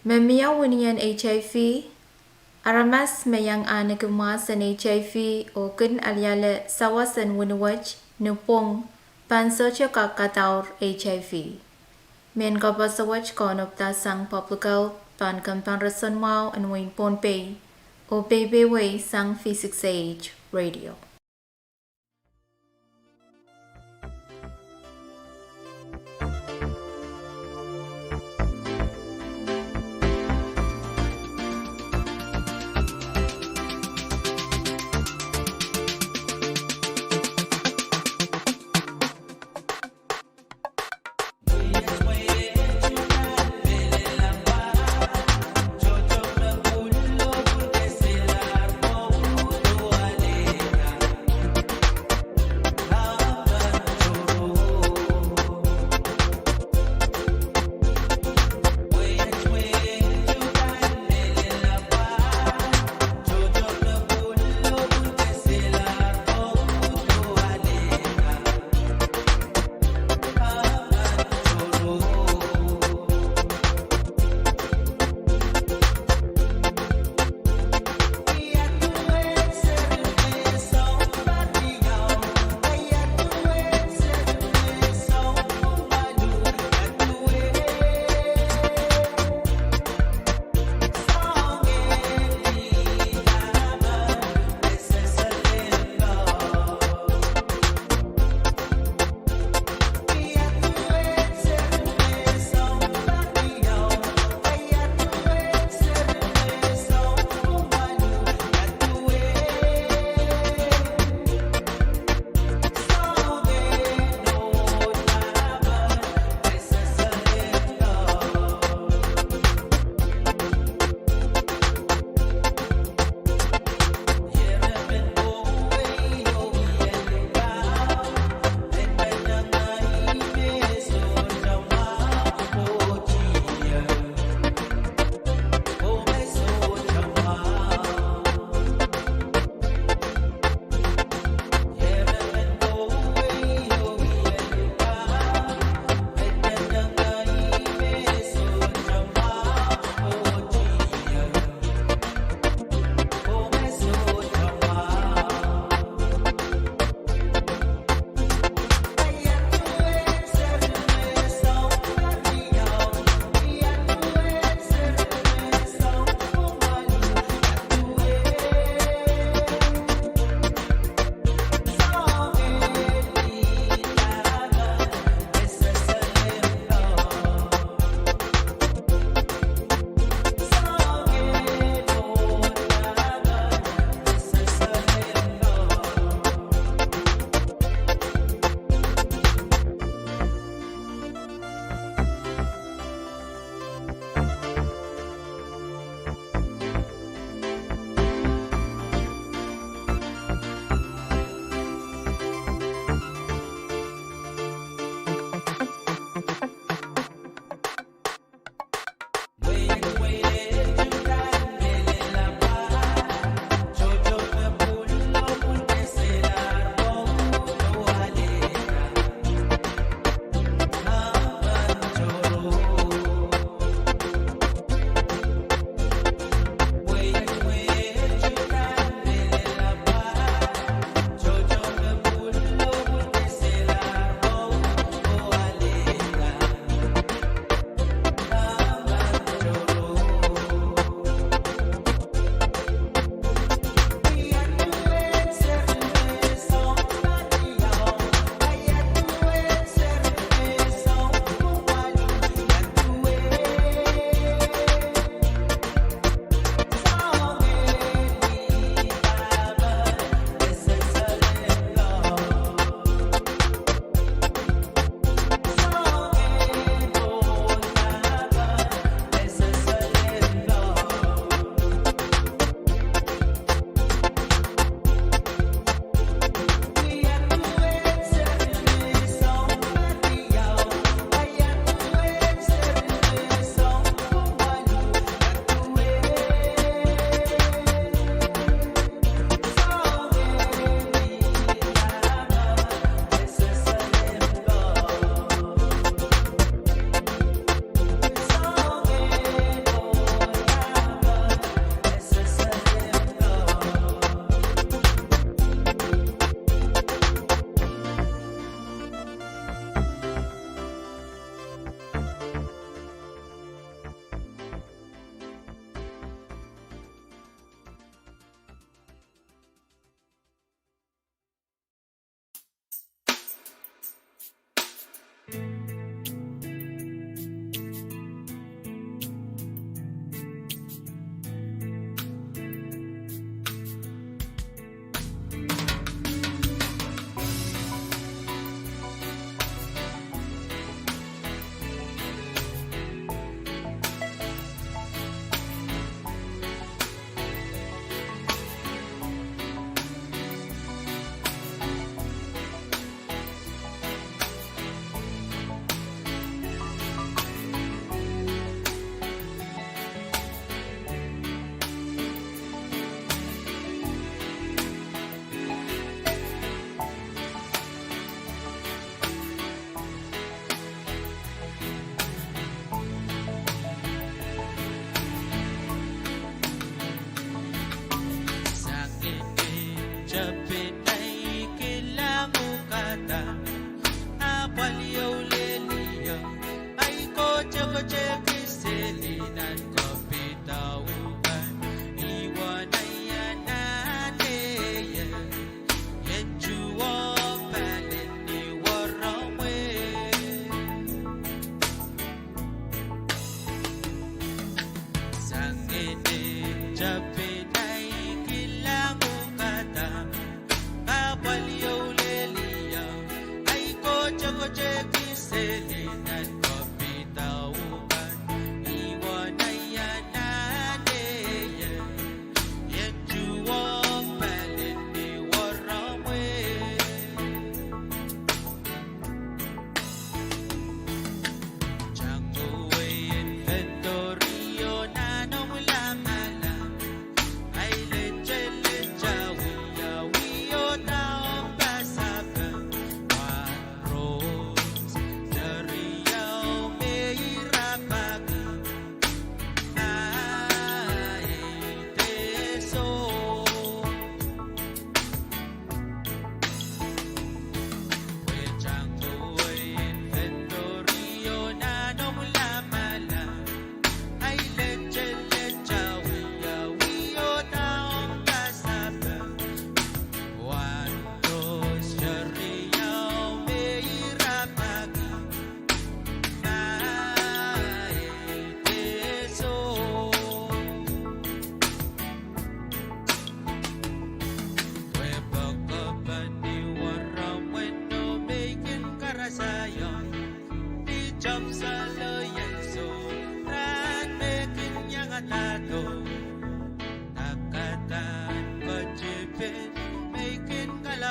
memia winian HIV aramas meyang anigumasan HIV o kin alyale sawasan winwach nupong pansocha Kadkadaur HIV. Men kapasawach konopta sang public health pan kampanrason mau and win Pohnpei o baby way sang V6AH Radio.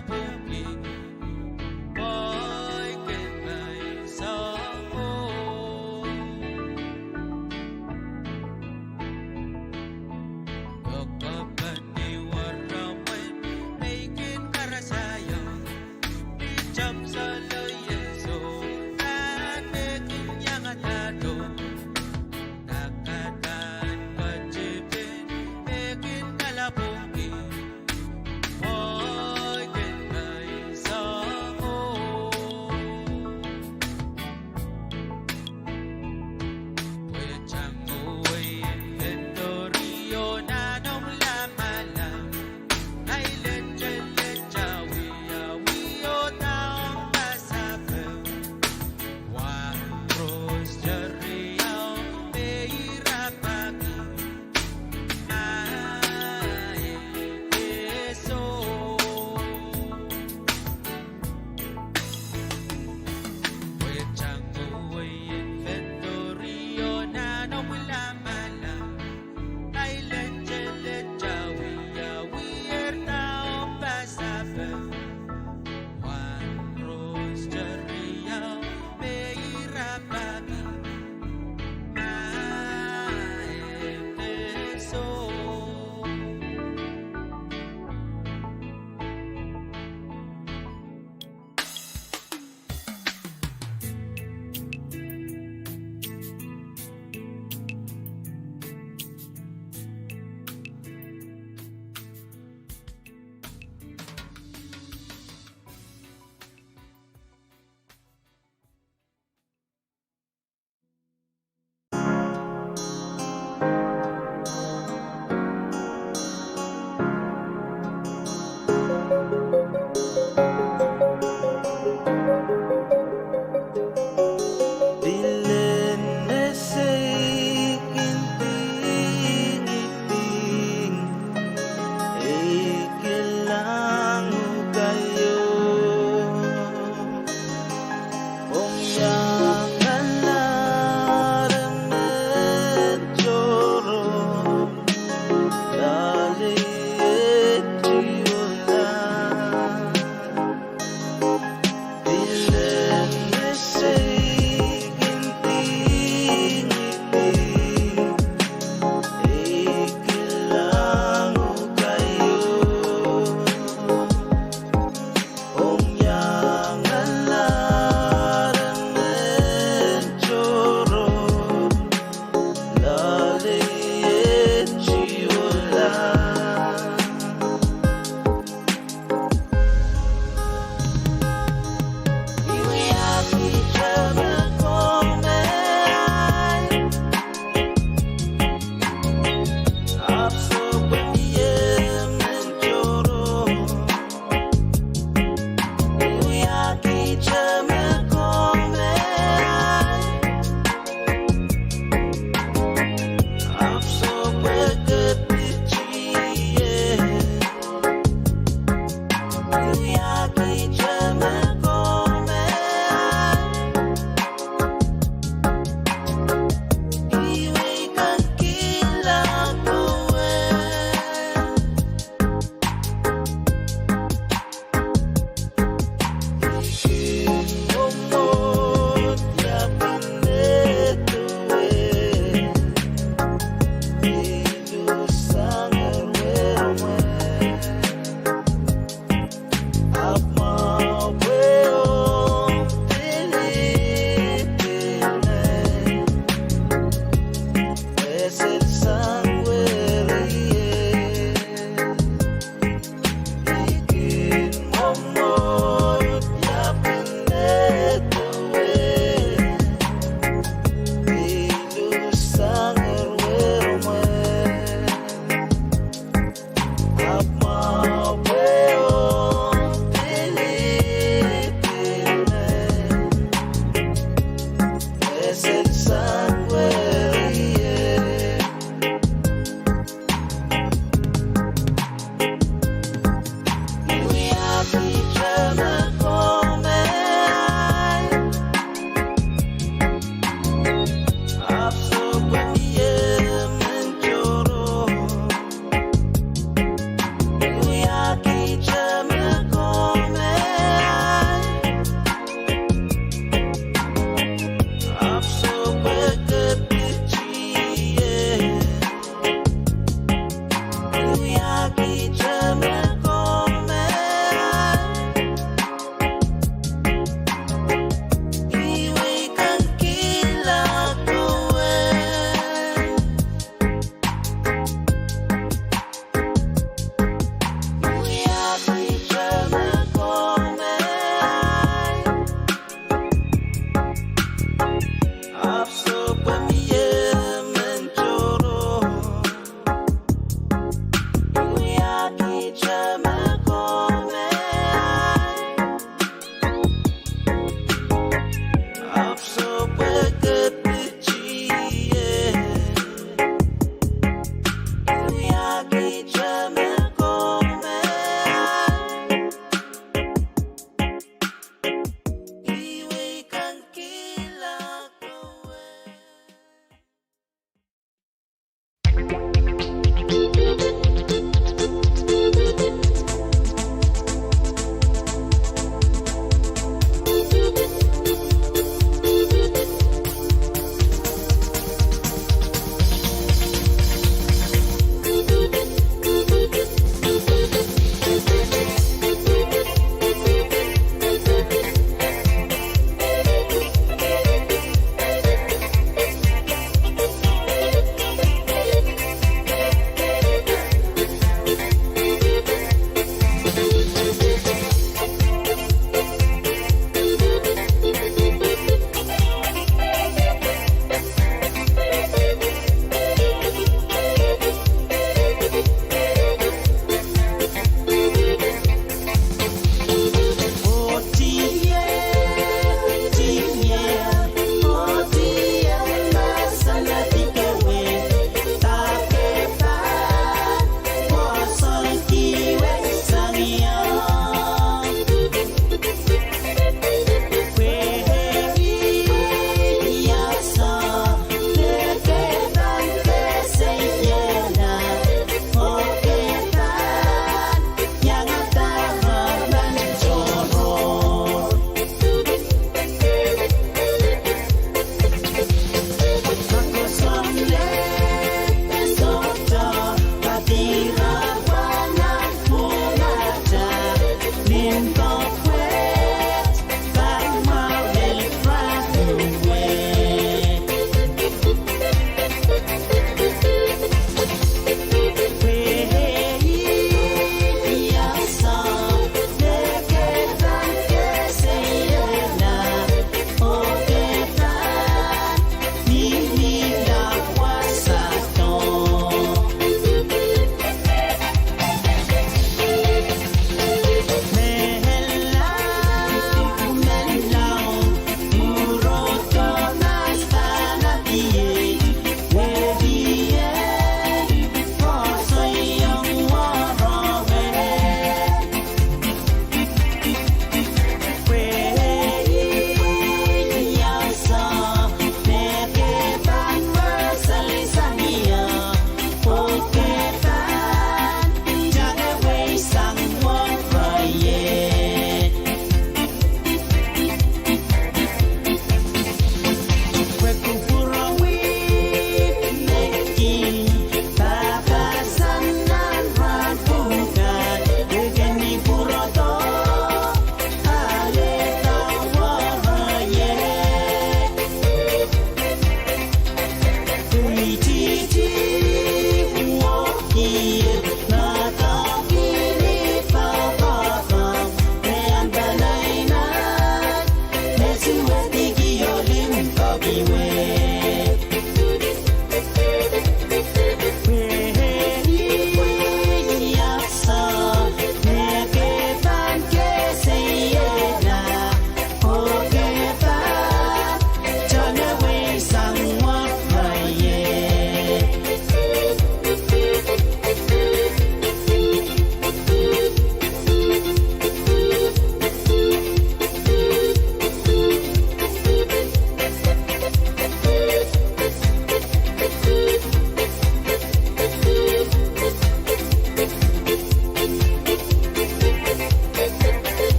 kalabungi Boy ken mai sa o Kapapani waramay Naikin karasayang Ijam sa layeso Nanekin yang atado Nakataan kajipin Ekin kalabungi Boy ken mai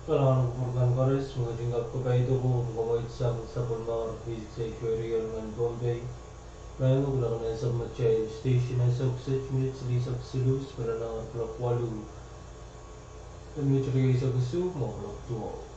Kailangan kumurkan kares, mga tingkap kapaito ko, kumamait sa Pohnpei, V6AH Radio ng Pohnpei. Ngayon ko lang na sa Machay Station ay sa 6 minutes di sa Silus para na Pwuhng. Kami cari sa Kesu, mau keluar.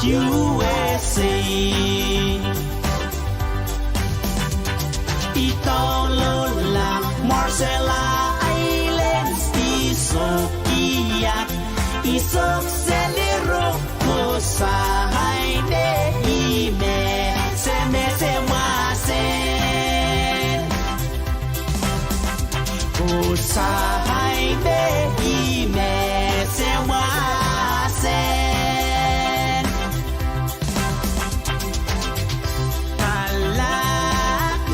USA Itolola Marcella Islands Isokiat Isok Seliro Kosahay Ne Ime Seme Semasen Kosahay Ne Ime Semasen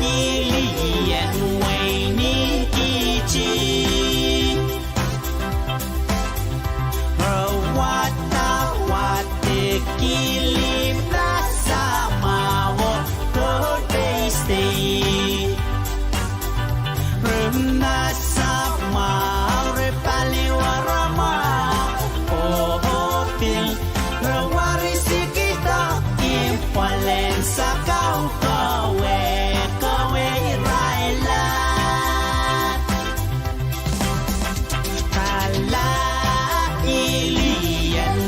Kalakilian Waini Ichi Kilim nasa mawo Pohnpei State nasa maure paliwarama Pohnpei rawari sikita impalen sa kawe irailan kala ilian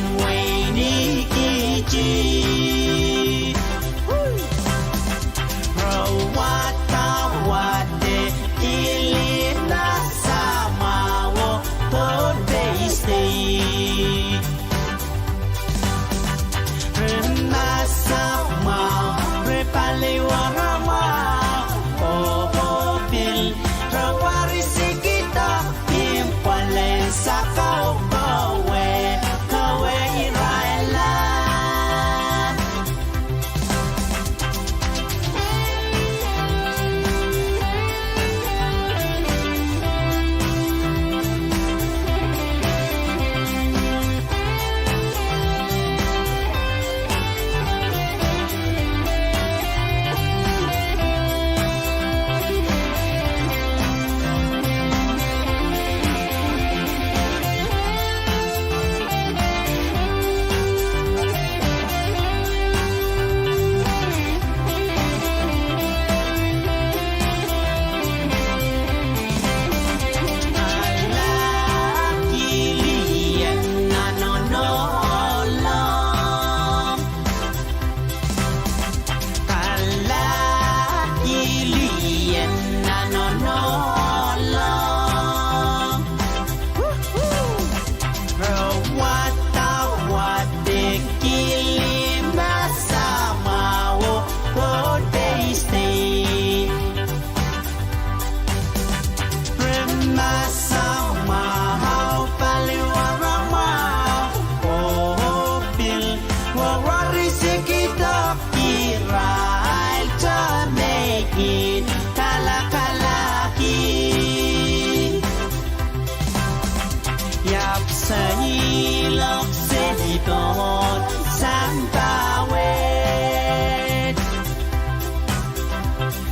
Rawatawate ilina samawo Pohnpei State Nasama repaliwarama Pohnpei rawari sikita impalen sa kawe irailan Sayilok sedikot santawet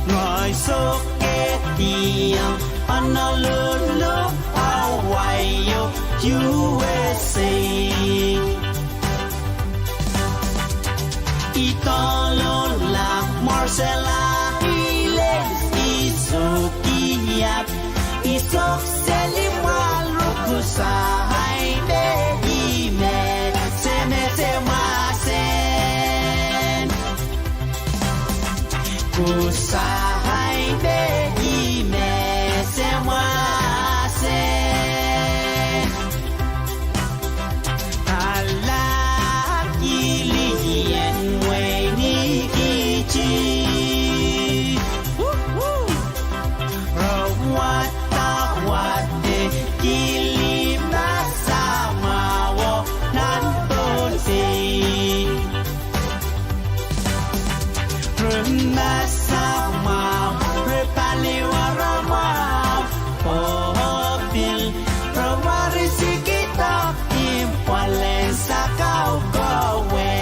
Ngoy soket diyang analulu awayo USA Itolola Marcella Islands Isukiyat Isok Selimal Rukusahay Ne Ime Seme Semasen Kusahay Ne Ime Semasen Kalakilian Waini Ichi Rawatawate kilim nasa mawo ng Pohnpei nasa mawo repaliwarama Pohnpei rawari sikita impalen sa kawe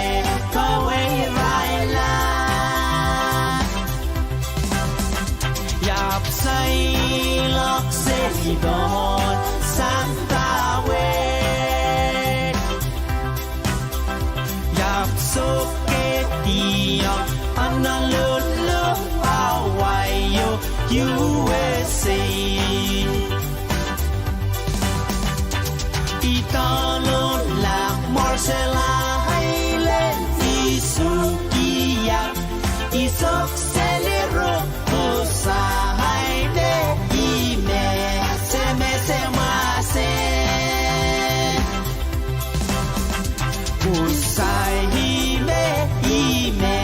irailan Yap sayilok sedikot santawet Yap soket diyang analulu awayo USA Itolola Marcella Islands Usai ime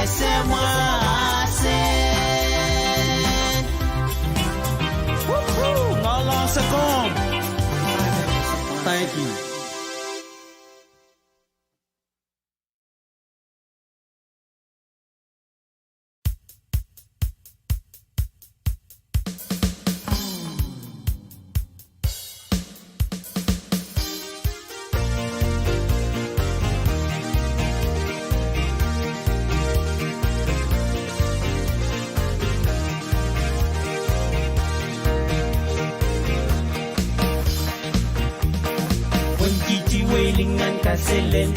semua sen. Ngolong sekom. Thank you. Welingan kaselen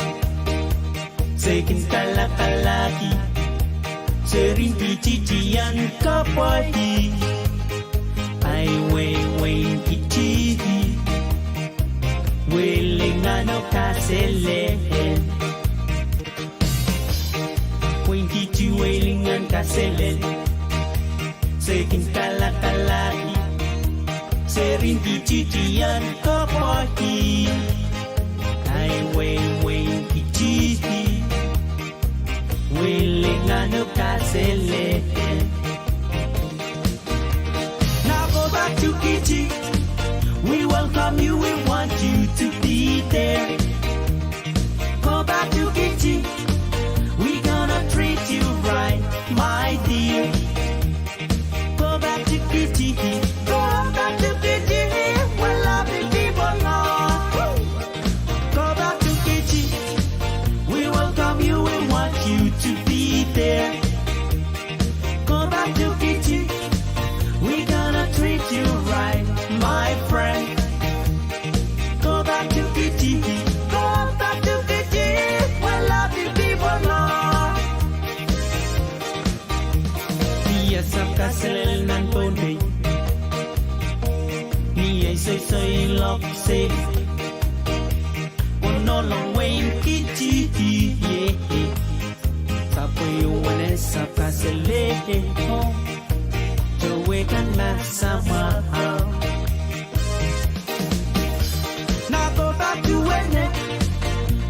Sekin kalaki Serinti cician kapati Ai weng kici Welingan kaselen Weng kici welingan kaselen Sekin kalaki Serinti cician kapati Ai weng kici Welingan kaselen. Now go back to Kichi. We welcome you, we want you to be there. Go back to Kichi. We gonna treat you right, my dear. Go back to Kichi. Go back to Kichi. Where lovely people are. Go back to Kichi. We welcome you, we want you to be there. Go back to Kichi. We gonna treat you right, my friend. Go back to Kichi. Go back to Kichi. Where lovely people are. Dia sabka selel nan Pohnpei. Ni ai soy lok se. No long way in Kichi. Sapoy wane sabka selel. Sama. Now go back to Wene.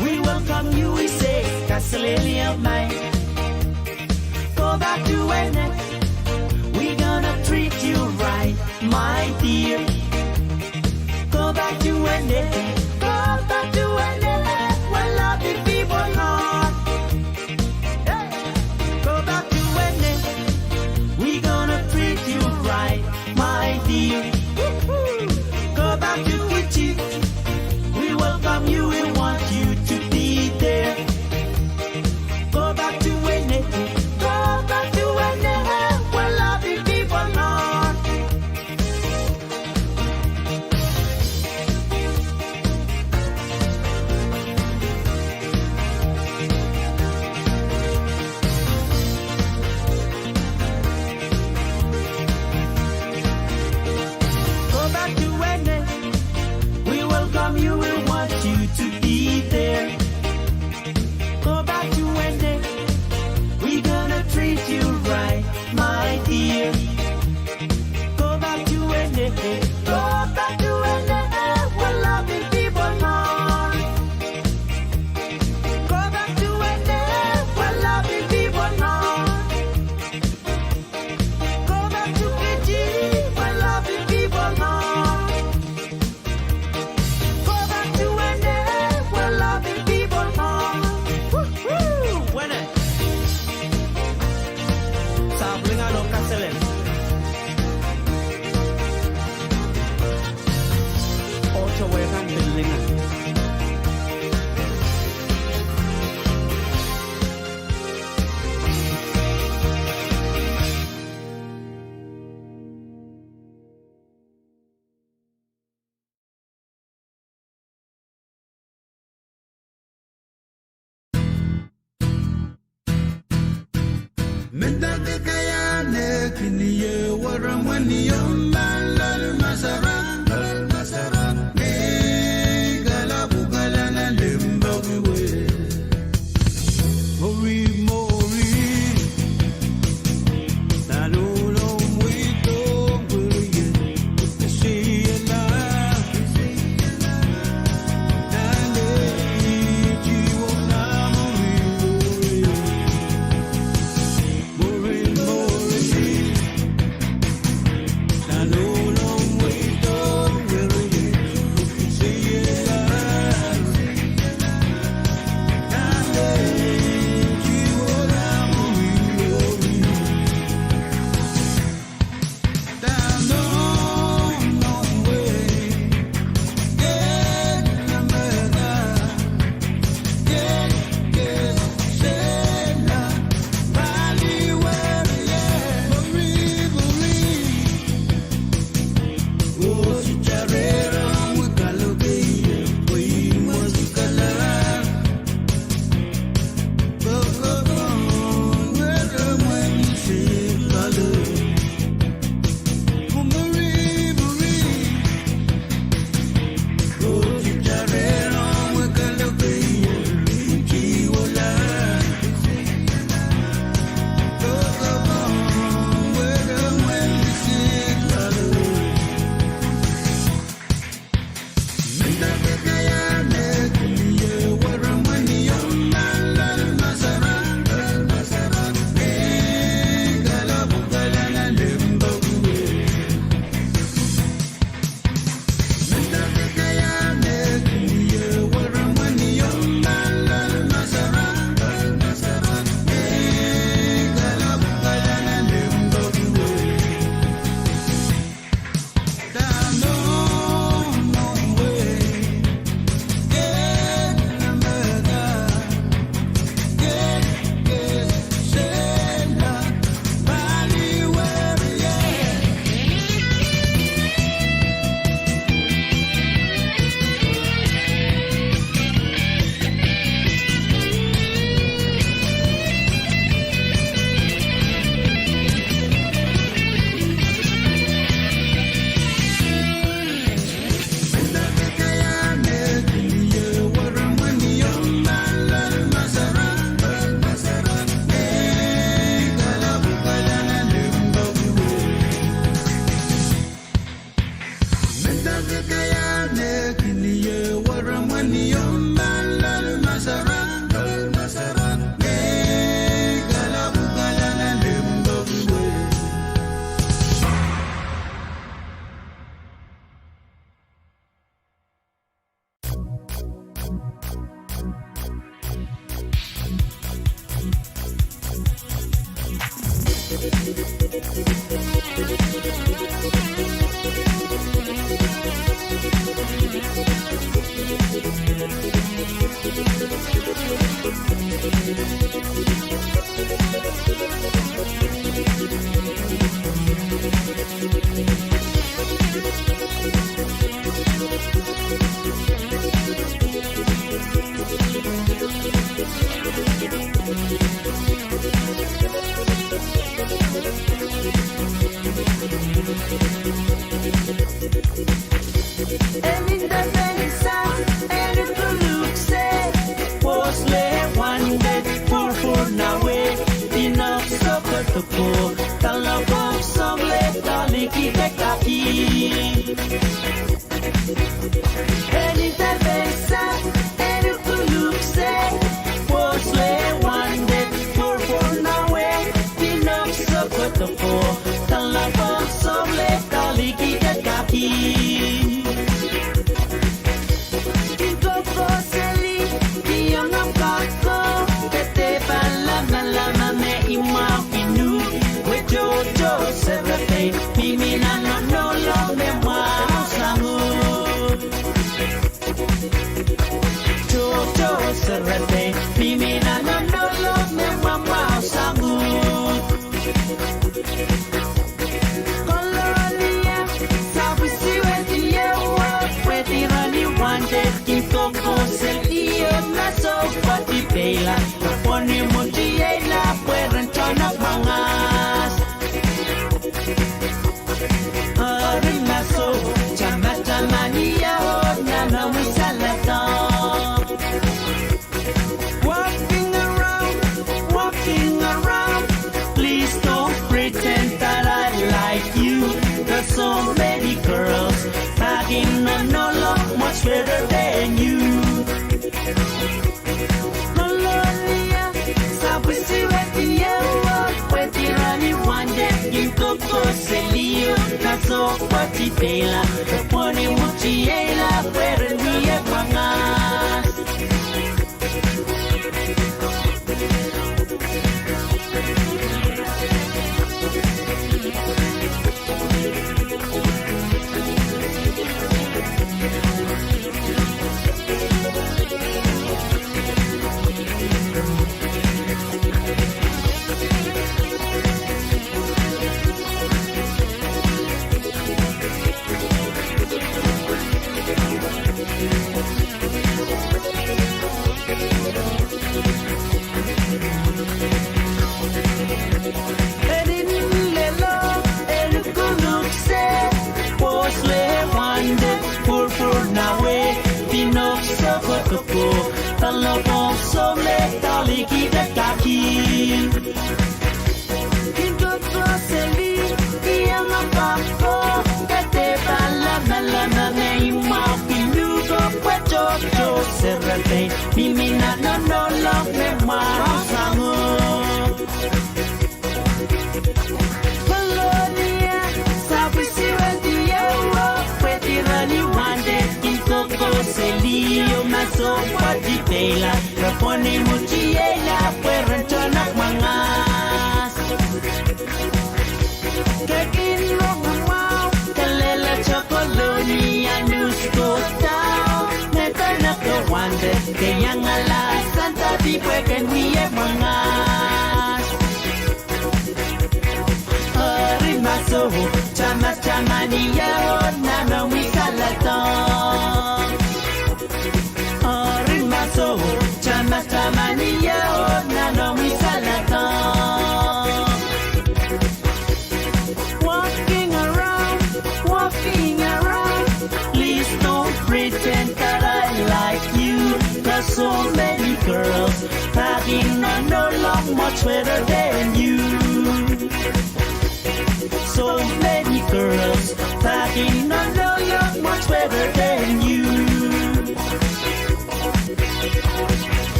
We welcome you, we say, Kasaleli of mine. Go back to Wene. We gonna treat you right, my dear. Go back to Wene. Go back to Wene. Where lovely people are. Go back to Wene. We gonna treat you right, my dear. Go back to Kichi. We welcome you, we want you to be there. Go back to Wene. Go back to Wene. Where lovely people are. You will want you to be there. Go back to Wene. We gonna treat you right, my dear. Go back to Wene. Go back to Wene. Where lovely people are. Go back to Wene. Where lovely people are. Go back to Kichi. Where lovely people are. Mendade kayane kiniye waramani yombala masaran ne gala bugala na lembawe mori nalulo mwito buye siyala nale jiwa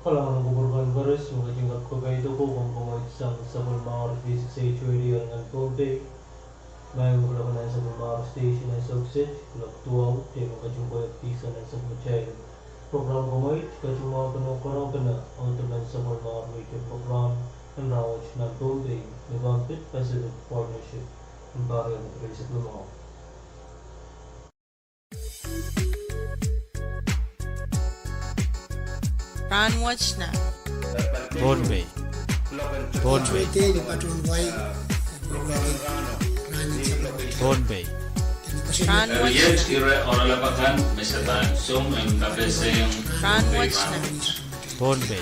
Kalangan kuburkan baris mengajengkat pakai toko kompomen sang sabun mawar V6AH Radio dengan Pohnpei. May menggunakan sabun mawar station yang sukses, kulak tuang, dia mengajengkat pisan yang sabun cair. Program kompomen kacuma penuh korang kena untuk sabun mawar radio program dan rawat dengan Pohnpei dengan Pacific Partnership dan Pahrek dari sebelum awal. Run watch na. Pohnpei. Pohnpei. Pohnpei. Run watch na. Pohnpei.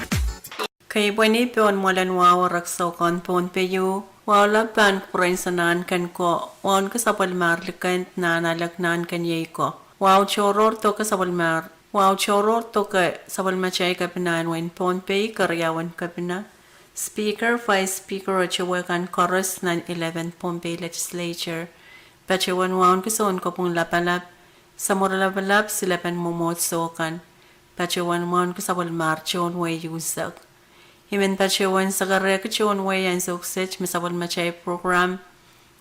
Kay bwani pion molan wawa raksaw kan Pohnpei yu. Wala pan kuren sanan kan ko. Wan kasapal marlikan na nalagnan kan yay ko. Wow choror to kasapal mar. Wow choror to ka sabal machay kapinan when Pohnpei karyawan kapina. Speaker, Vice Speaker o chawakan chorus ng 11 Pohnpei Legislature. Pachawan wawan kason ko pong lapalap. Sa moralapalap sila pan mumotsokan. Pachawan wawan kasabal marchon way yusak. Himen pachawan sa karekachon way ang suksech masabal machay program.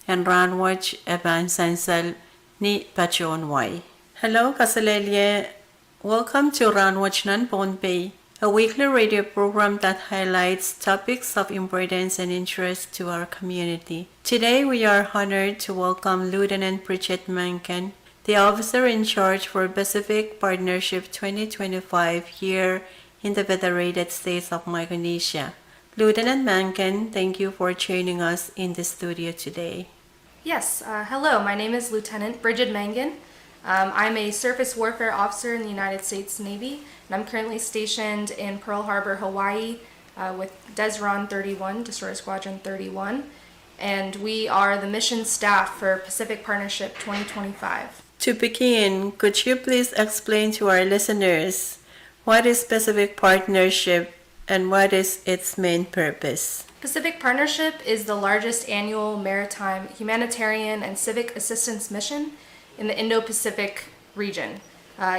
And run watch eban sansal ni Pachawan way. Hello kasalelye. Welcome to Run Watch Nan Pohnpei, a weekly radio program that highlights topics of importance and interest to our community. Today we are honored to welcome Lieutenant Bridget Mankin, the officer in charge for Pacific Partnership 2025 here in the Federated States of Micronesia. Lieutenant Mankin, thank you for joining us in the studio today. Yes, hello, my name is Lieutenant Bridget Mangan. I'm a surface warfare officer in the United States Navy, and I'm currently stationed in Pearl Harbor, Hawaii, with Desron 31, Destroyer Squadron 31, and we are the mission staff for Pacific Partnership 2025. To begin, could you please explain to our listeners what is Pacific Partnership and what is its main purpose? Pacific Partnership is the largest annual maritime humanitarian and civic assistance mission in the Indo-Pacific region.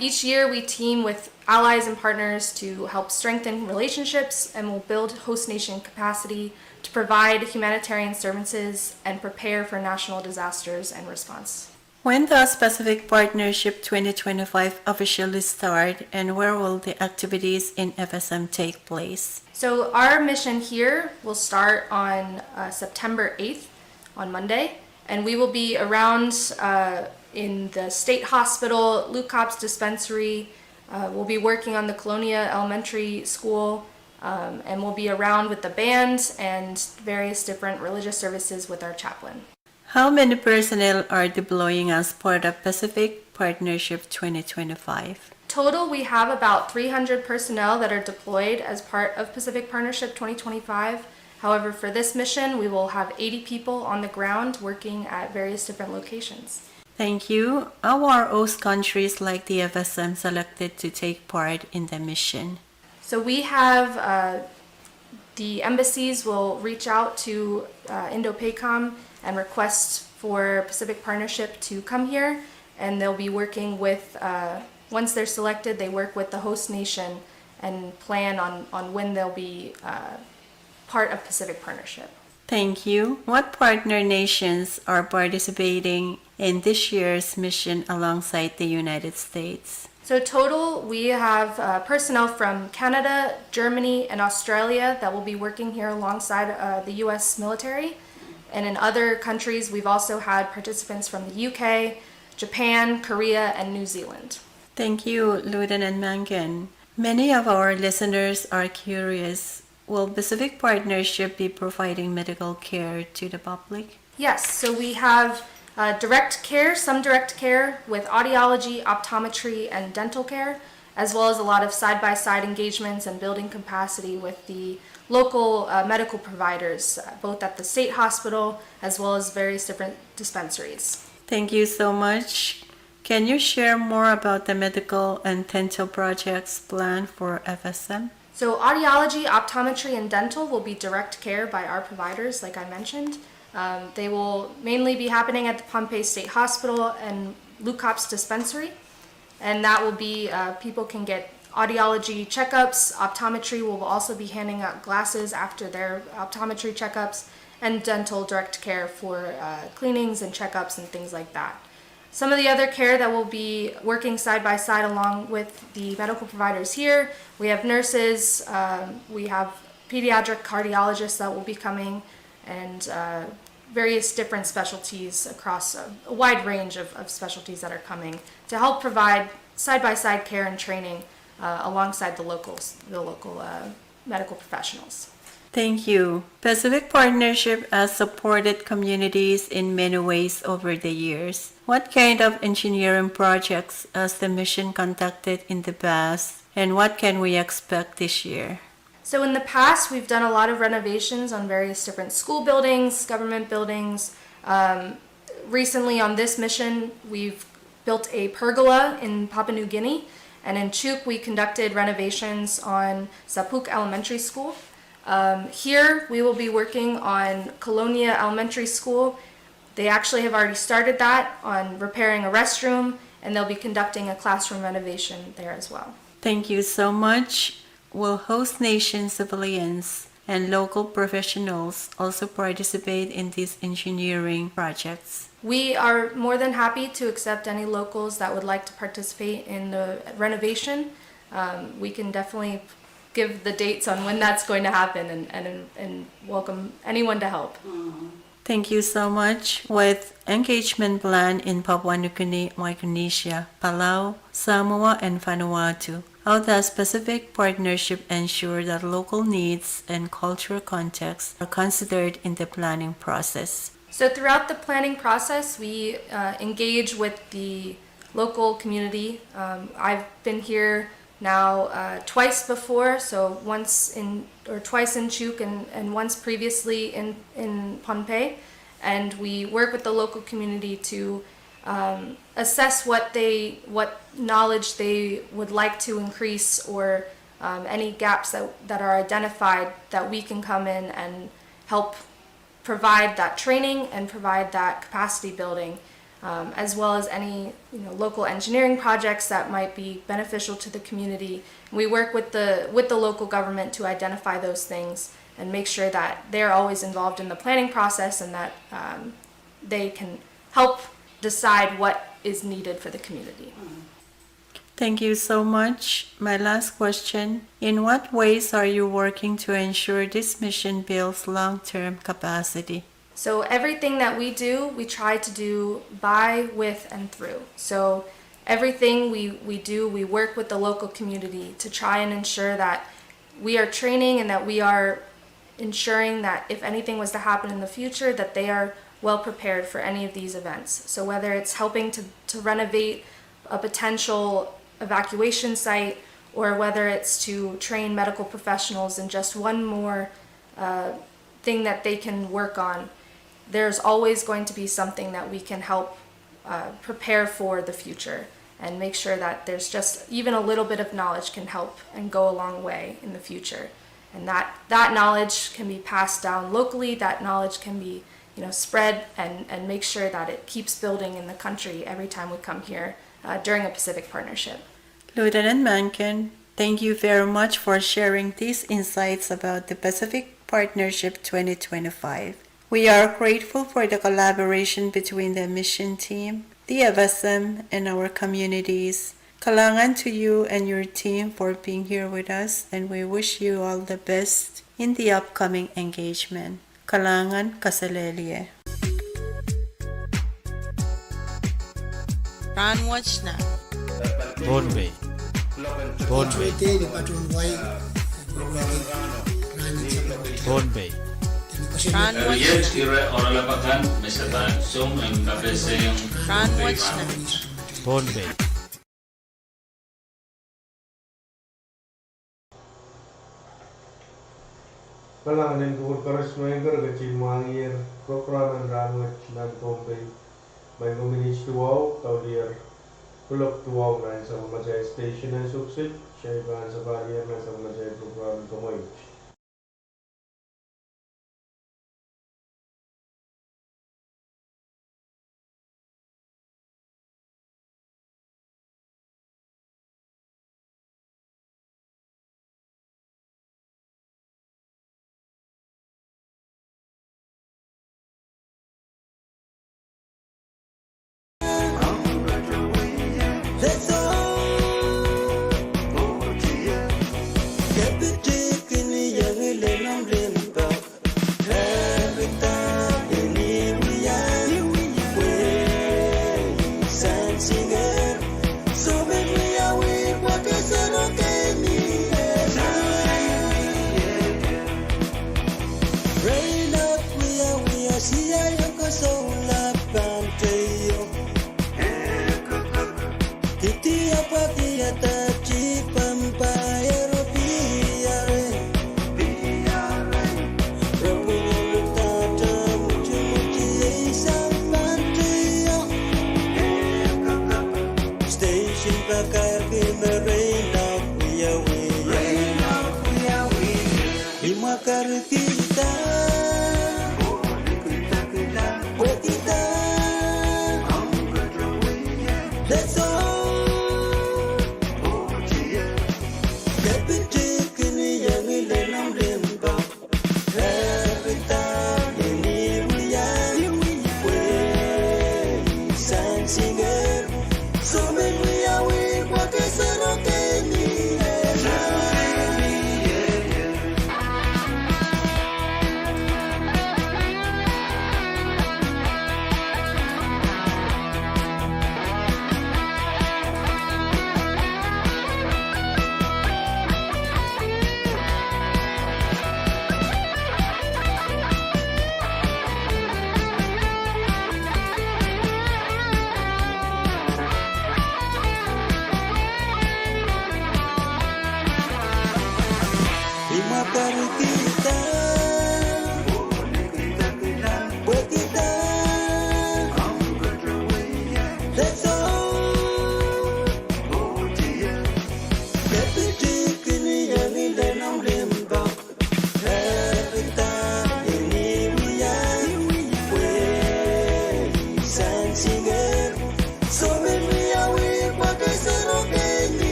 Each year we team with allies and partners to help strengthen relationships and will build host nation capacity to provide humanitarian services and prepare for national disasters and response. When does Pacific Partnership 2025 officially start and where will the activities in FSM take place? So our mission here will start on September 8th on Monday, and we will be around in the State Hospital, Luke Cobb's Dispensary. We'll be working on the Colonia Elementary School, and we'll be around with the band and various different religious services with our chaplain. How many personnel are deploying as part of Pacific Partnership 2025? Total, we have about 300 personnel that are deployed as part of Pacific Partnership 2025. However, for this mission, we will have 80 people on the ground working at various different locations. Thank you. How are host countries like the FSM selected to take part in the mission? So we have the embassies will reach out to Indo-PACOM and request for Pacific Partnership to come here, and they'll be working with, once they're selected, they work with the host nation and plan on when they'll be part of Pacific Partnership. Thank you. What partner nations are participating in this year's mission alongside the United States? So total, we have personnel from Canada, Germany, and Australia that will be working here alongside the U.S. military. And in other countries, we've also had participants from the UK, Japan, Korea, and New Zealand. Thank you, Lieutenant Mangan. Many of our listeners are curious. Will Pacific Partnership be providing medical care to the public? Yes, so we have direct care, some direct care with audiology, optometry, and dental care, as well as a lot of side-by-side engagements and building capacity with the local medical providers, both at the state hospital as well as various different dispensaries. Thank you so much. Can you share more about the medical and dental projects planned for FSM? So audiology, optometry, and dental will be direct care by our providers, like I mentioned. They will mainly be happening at the Pohnpei State Hospital and Lukop's dispensary. And that will be, people can get audiology checkups. Optometry will also be handing out glasses after their optometry checkups, and dental direct care for cleanings and checkups and things like that. Some of the other care that will be working side by side along with the medical providers here, we have nurses, we have pediatric cardiologists that will be coming, and various different specialties across a wide range of specialties that are coming to help provide side-by-side care and training alongside the local medical professionals. Thank you. Pacific Partnership has supported communities in many ways over the years. What kind of engineering projects has the mission conducted in the past, and what can we expect this year? So in the past, we've done a lot of renovations on various different school buildings, government buildings. Recently on this mission, we've built a pergola in Papua New Guinea, and in Pwuhng we conducted renovations on Sapuk Elementary School. Here we will be working on Colonia Elementary School. They actually have already started that on repairing a restroom, and they'll be conducting a classroom renovation there as well. Thank you so much. Will host nation civilians and local professionals also participate in these engineering projects? We are more than happy to accept any locals that would like to participate in the renovation. We can definitely give the dates on when that's going to happen and welcome anyone to help. Thank you so much. With engagement plan in Papua New Guinea, Micronesia, Palau, Samoa, and Vanuatu, how does Pacific Partnership ensure that local needs and cultural contexts are considered in the planning process? So throughout the planning process, we engage with the local community. I've been here now twice before, so twice in Pwuhng and once previously in Pohnpei, and we work with the local community to assess what knowledge they would like to increase, or any gaps that are identified that we can come in and help provide that training and provide that capacity building. As well as any local engineering projects that might be beneficial to the community. We work with the local government to identify those things and make sure that they're always involved in the planning process, and that they can help decide what is needed for the community. Thank you so much. My last question: in what ways are you working to ensure this mission builds long-term capacity? So everything that we do, we try to do by, with, and through. So everything we do, we work with the local community to try and ensure that we are training and that we are ensuring that if anything was to happen in the future, that they are well prepared for any of these events. So whether it's helping to renovate a potential evacuation site, or whether it's to train medical professionals in just one more thing that they can work on, there's always going to be something that we can help prepare for the future, and make sure that there's just even a little bit of knowledge can help and go a long way in the future. And that knowledge can be passed down locally, that knowledge can be spread, and make sure that it keeps building in the country every time we come here during a Pacific Partnership. Lieutenant Mankin, thank you very much for sharing these insights about the Pacific Partnership 2025. We are grateful for the collaboration between the mission team, the FSM, and our communities. Kalangan to you and your team for being here with us, and we wish you all the best in the upcoming engagement. Kalangan Kasalelie. Ranwatch na. Pohnpei. Pohnpei. Pohnpei. Ranwatch na. Pohnpei. Kalangan ko karas maingkar kecil mangir program ranwatch nan Pohnpei. By nomination tuaw taulier kulok tuaw na sa Majay Station and Suksik Chay ban sabali na sa mga chay program kamay.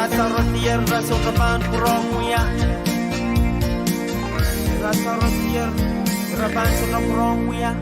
rasa rotier rasa kapan kurang ya rasa rotier kapan suka kurang ya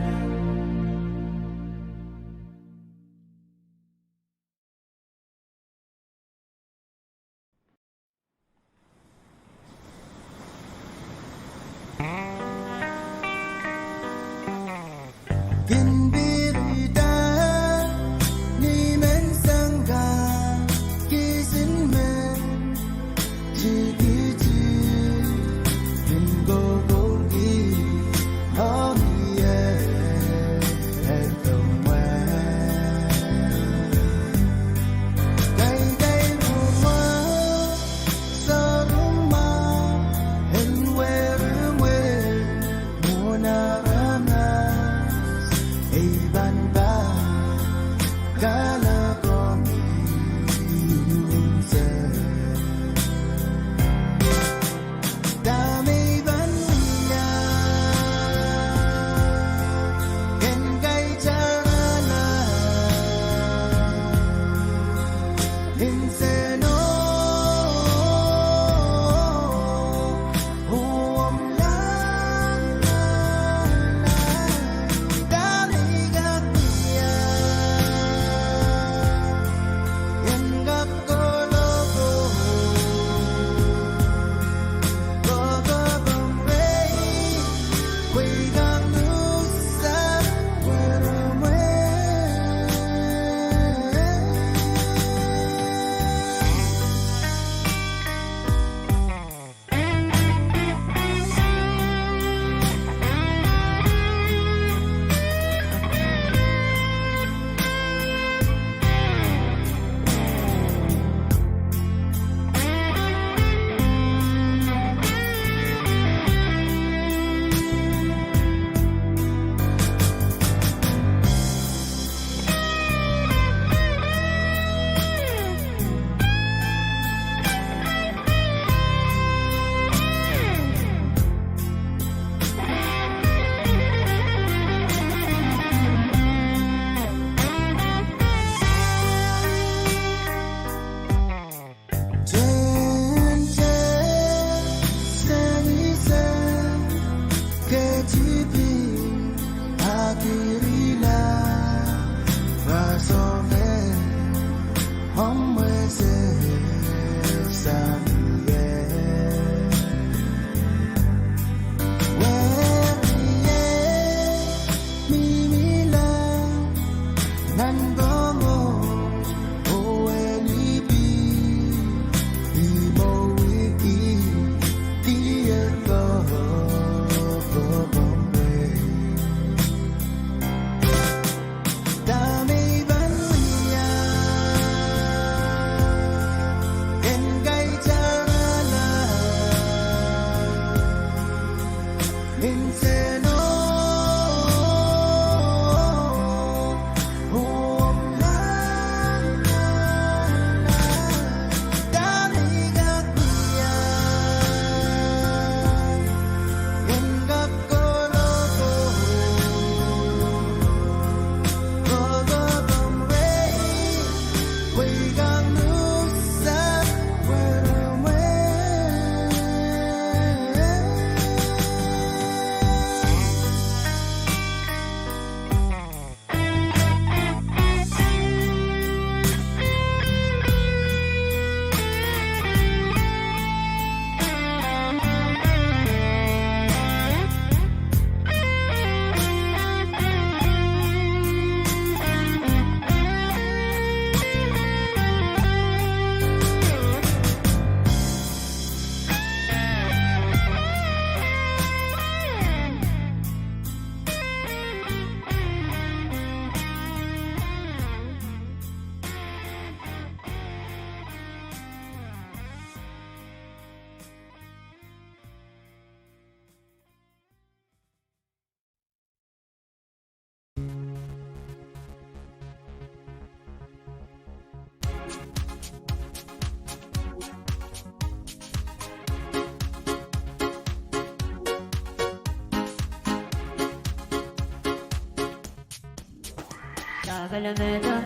Kalameta,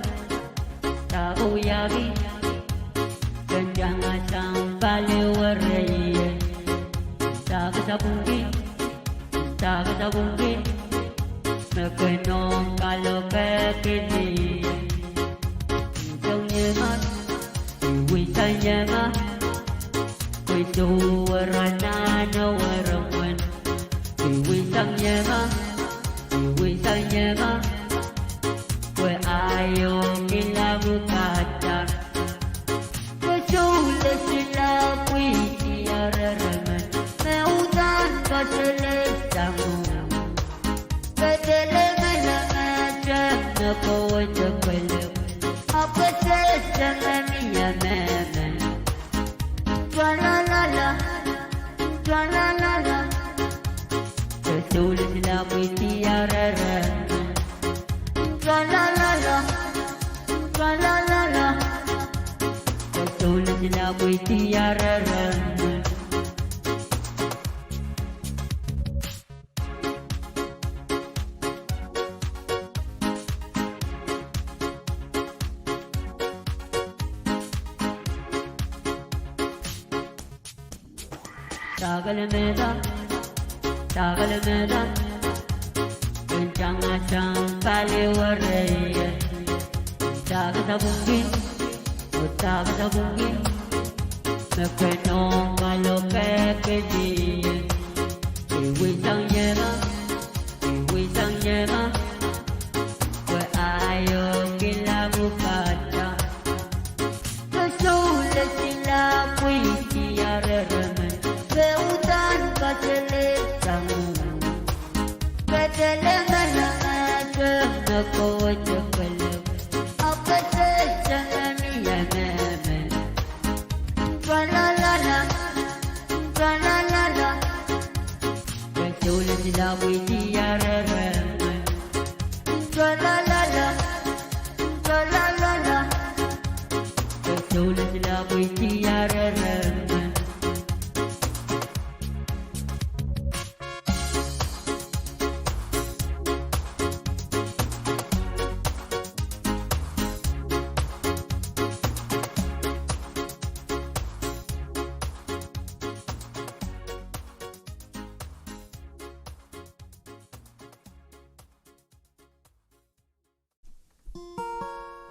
Tagoyagi, Kanya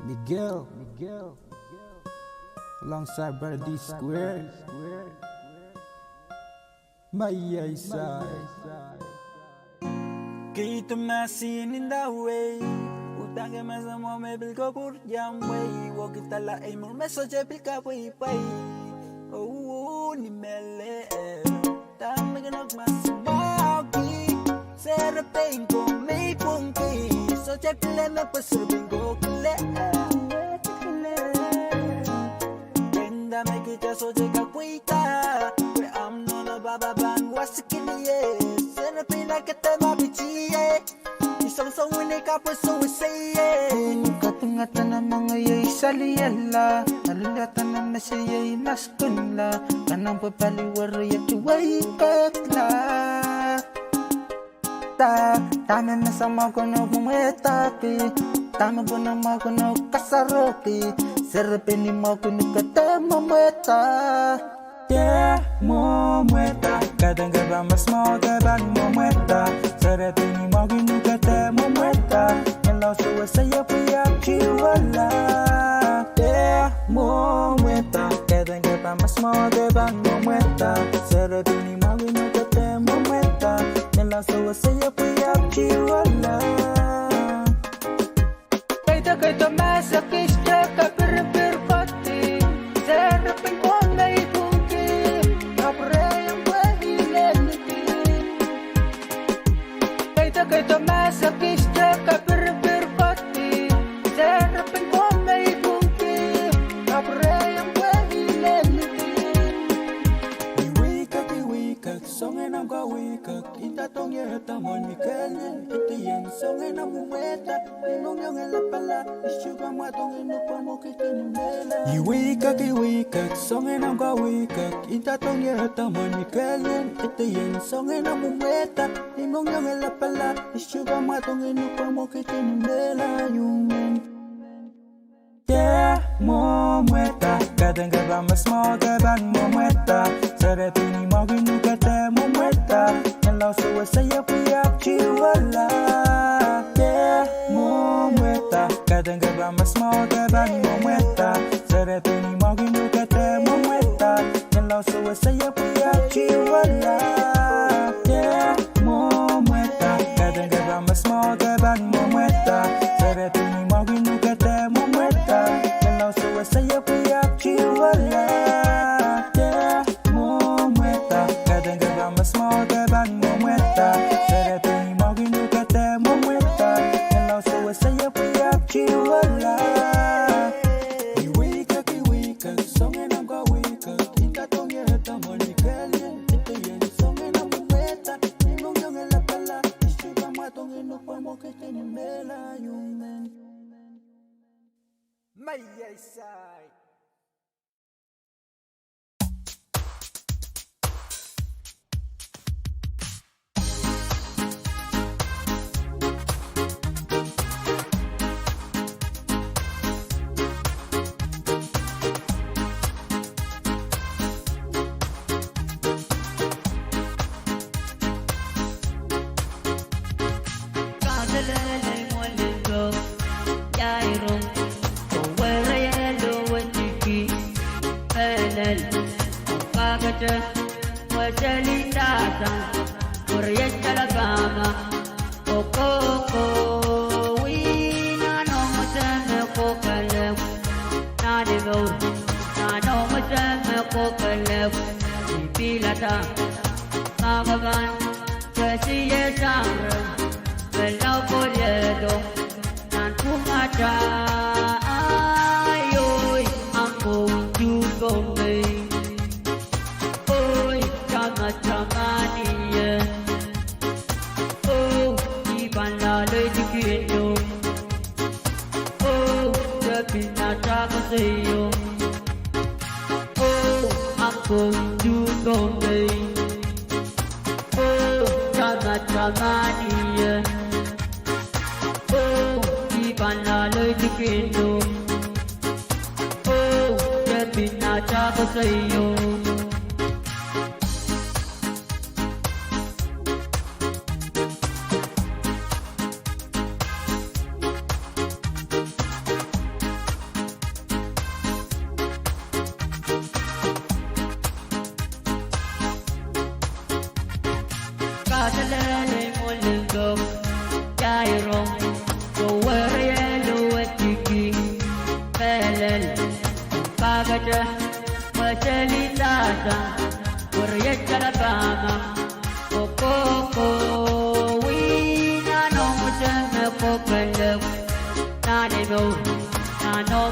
Miguel, alongside brother D Square, my side. Keep the machine in the way. Utang mas mo may bil ko pur jam way. Walk it ala ay mo message bil ka way pay. Oh ni mele. Tam me ganok mas magi. Serapin ko may Pohnpei. So check le me pasurubin ko kle. Kenda me kita so check kuita. We am no na baba ban wasikiniye. Serapin na kita mabichiye. Isang wini KAPWARESOU say Katungatan ng mga yay saliyala. Nalulatan ng masayay maskunla. Kanang papaliwari at tuway katla. Tama na sa mga kuno kumetapi. Tama ko na mga kuno kasaropi. Serapin ni mga kuno katamameta. Yeah, mo mueta. Kadang gaba mas mo gaban mo mueta. Serapin ni mga kuno katamameta. Nalaw suwa saya piyap chiwala. Yeah, mo mueta. Kadang gaba mas mo gaban mo mueta. Serapin ni mga kuno katamameta. Nalaw suwa saya piyap chiwala. Kaito masakis ka kapir-pir-pati. Serapin ko may Kaito masakis ka kapir-pir-pati. Serapin ko may bungki. Kapreyang pahileliti. Iwikak, songen ang kawikak. Itatong yatamon mikalyan. Itiyan, songen ang mumeta. Inong yung alapala. Isyugang matong inupang mo kikinumela. Iwikak, songen ang kawikak. Itatong yatamon mikalyan. Itiyan, songen ang mumeta. Inong yung alapala. Isyugang matong inupang mo kikinumela. Yeah, mo mueta. Kadanga ba masmo ke ban momweta Serepini moginu kete momweta Nelo suwe saya piak chiwala Yeah, momweta Kadanga ba masmo ke ban momweta Serepini moginu kete momweta Nelo suwe saya piak chiwala Yeah, momweta Kadanga ba masmo ke ban momweta Serepini moginu kete momweta Nelo suwe saya piak chiwala Yeah, momweta Kadanga ba masmo ke ban momweta Serepini moginu kete momweta Nelo suwe saya piak chiwala Kiwika songe na kwa wika Inka tonge heta moni kelye Ito yeni songe na mumeta Nilong yonge la pala Ishiba matonge no pa mokete ni mela yumen Mayesai Nano,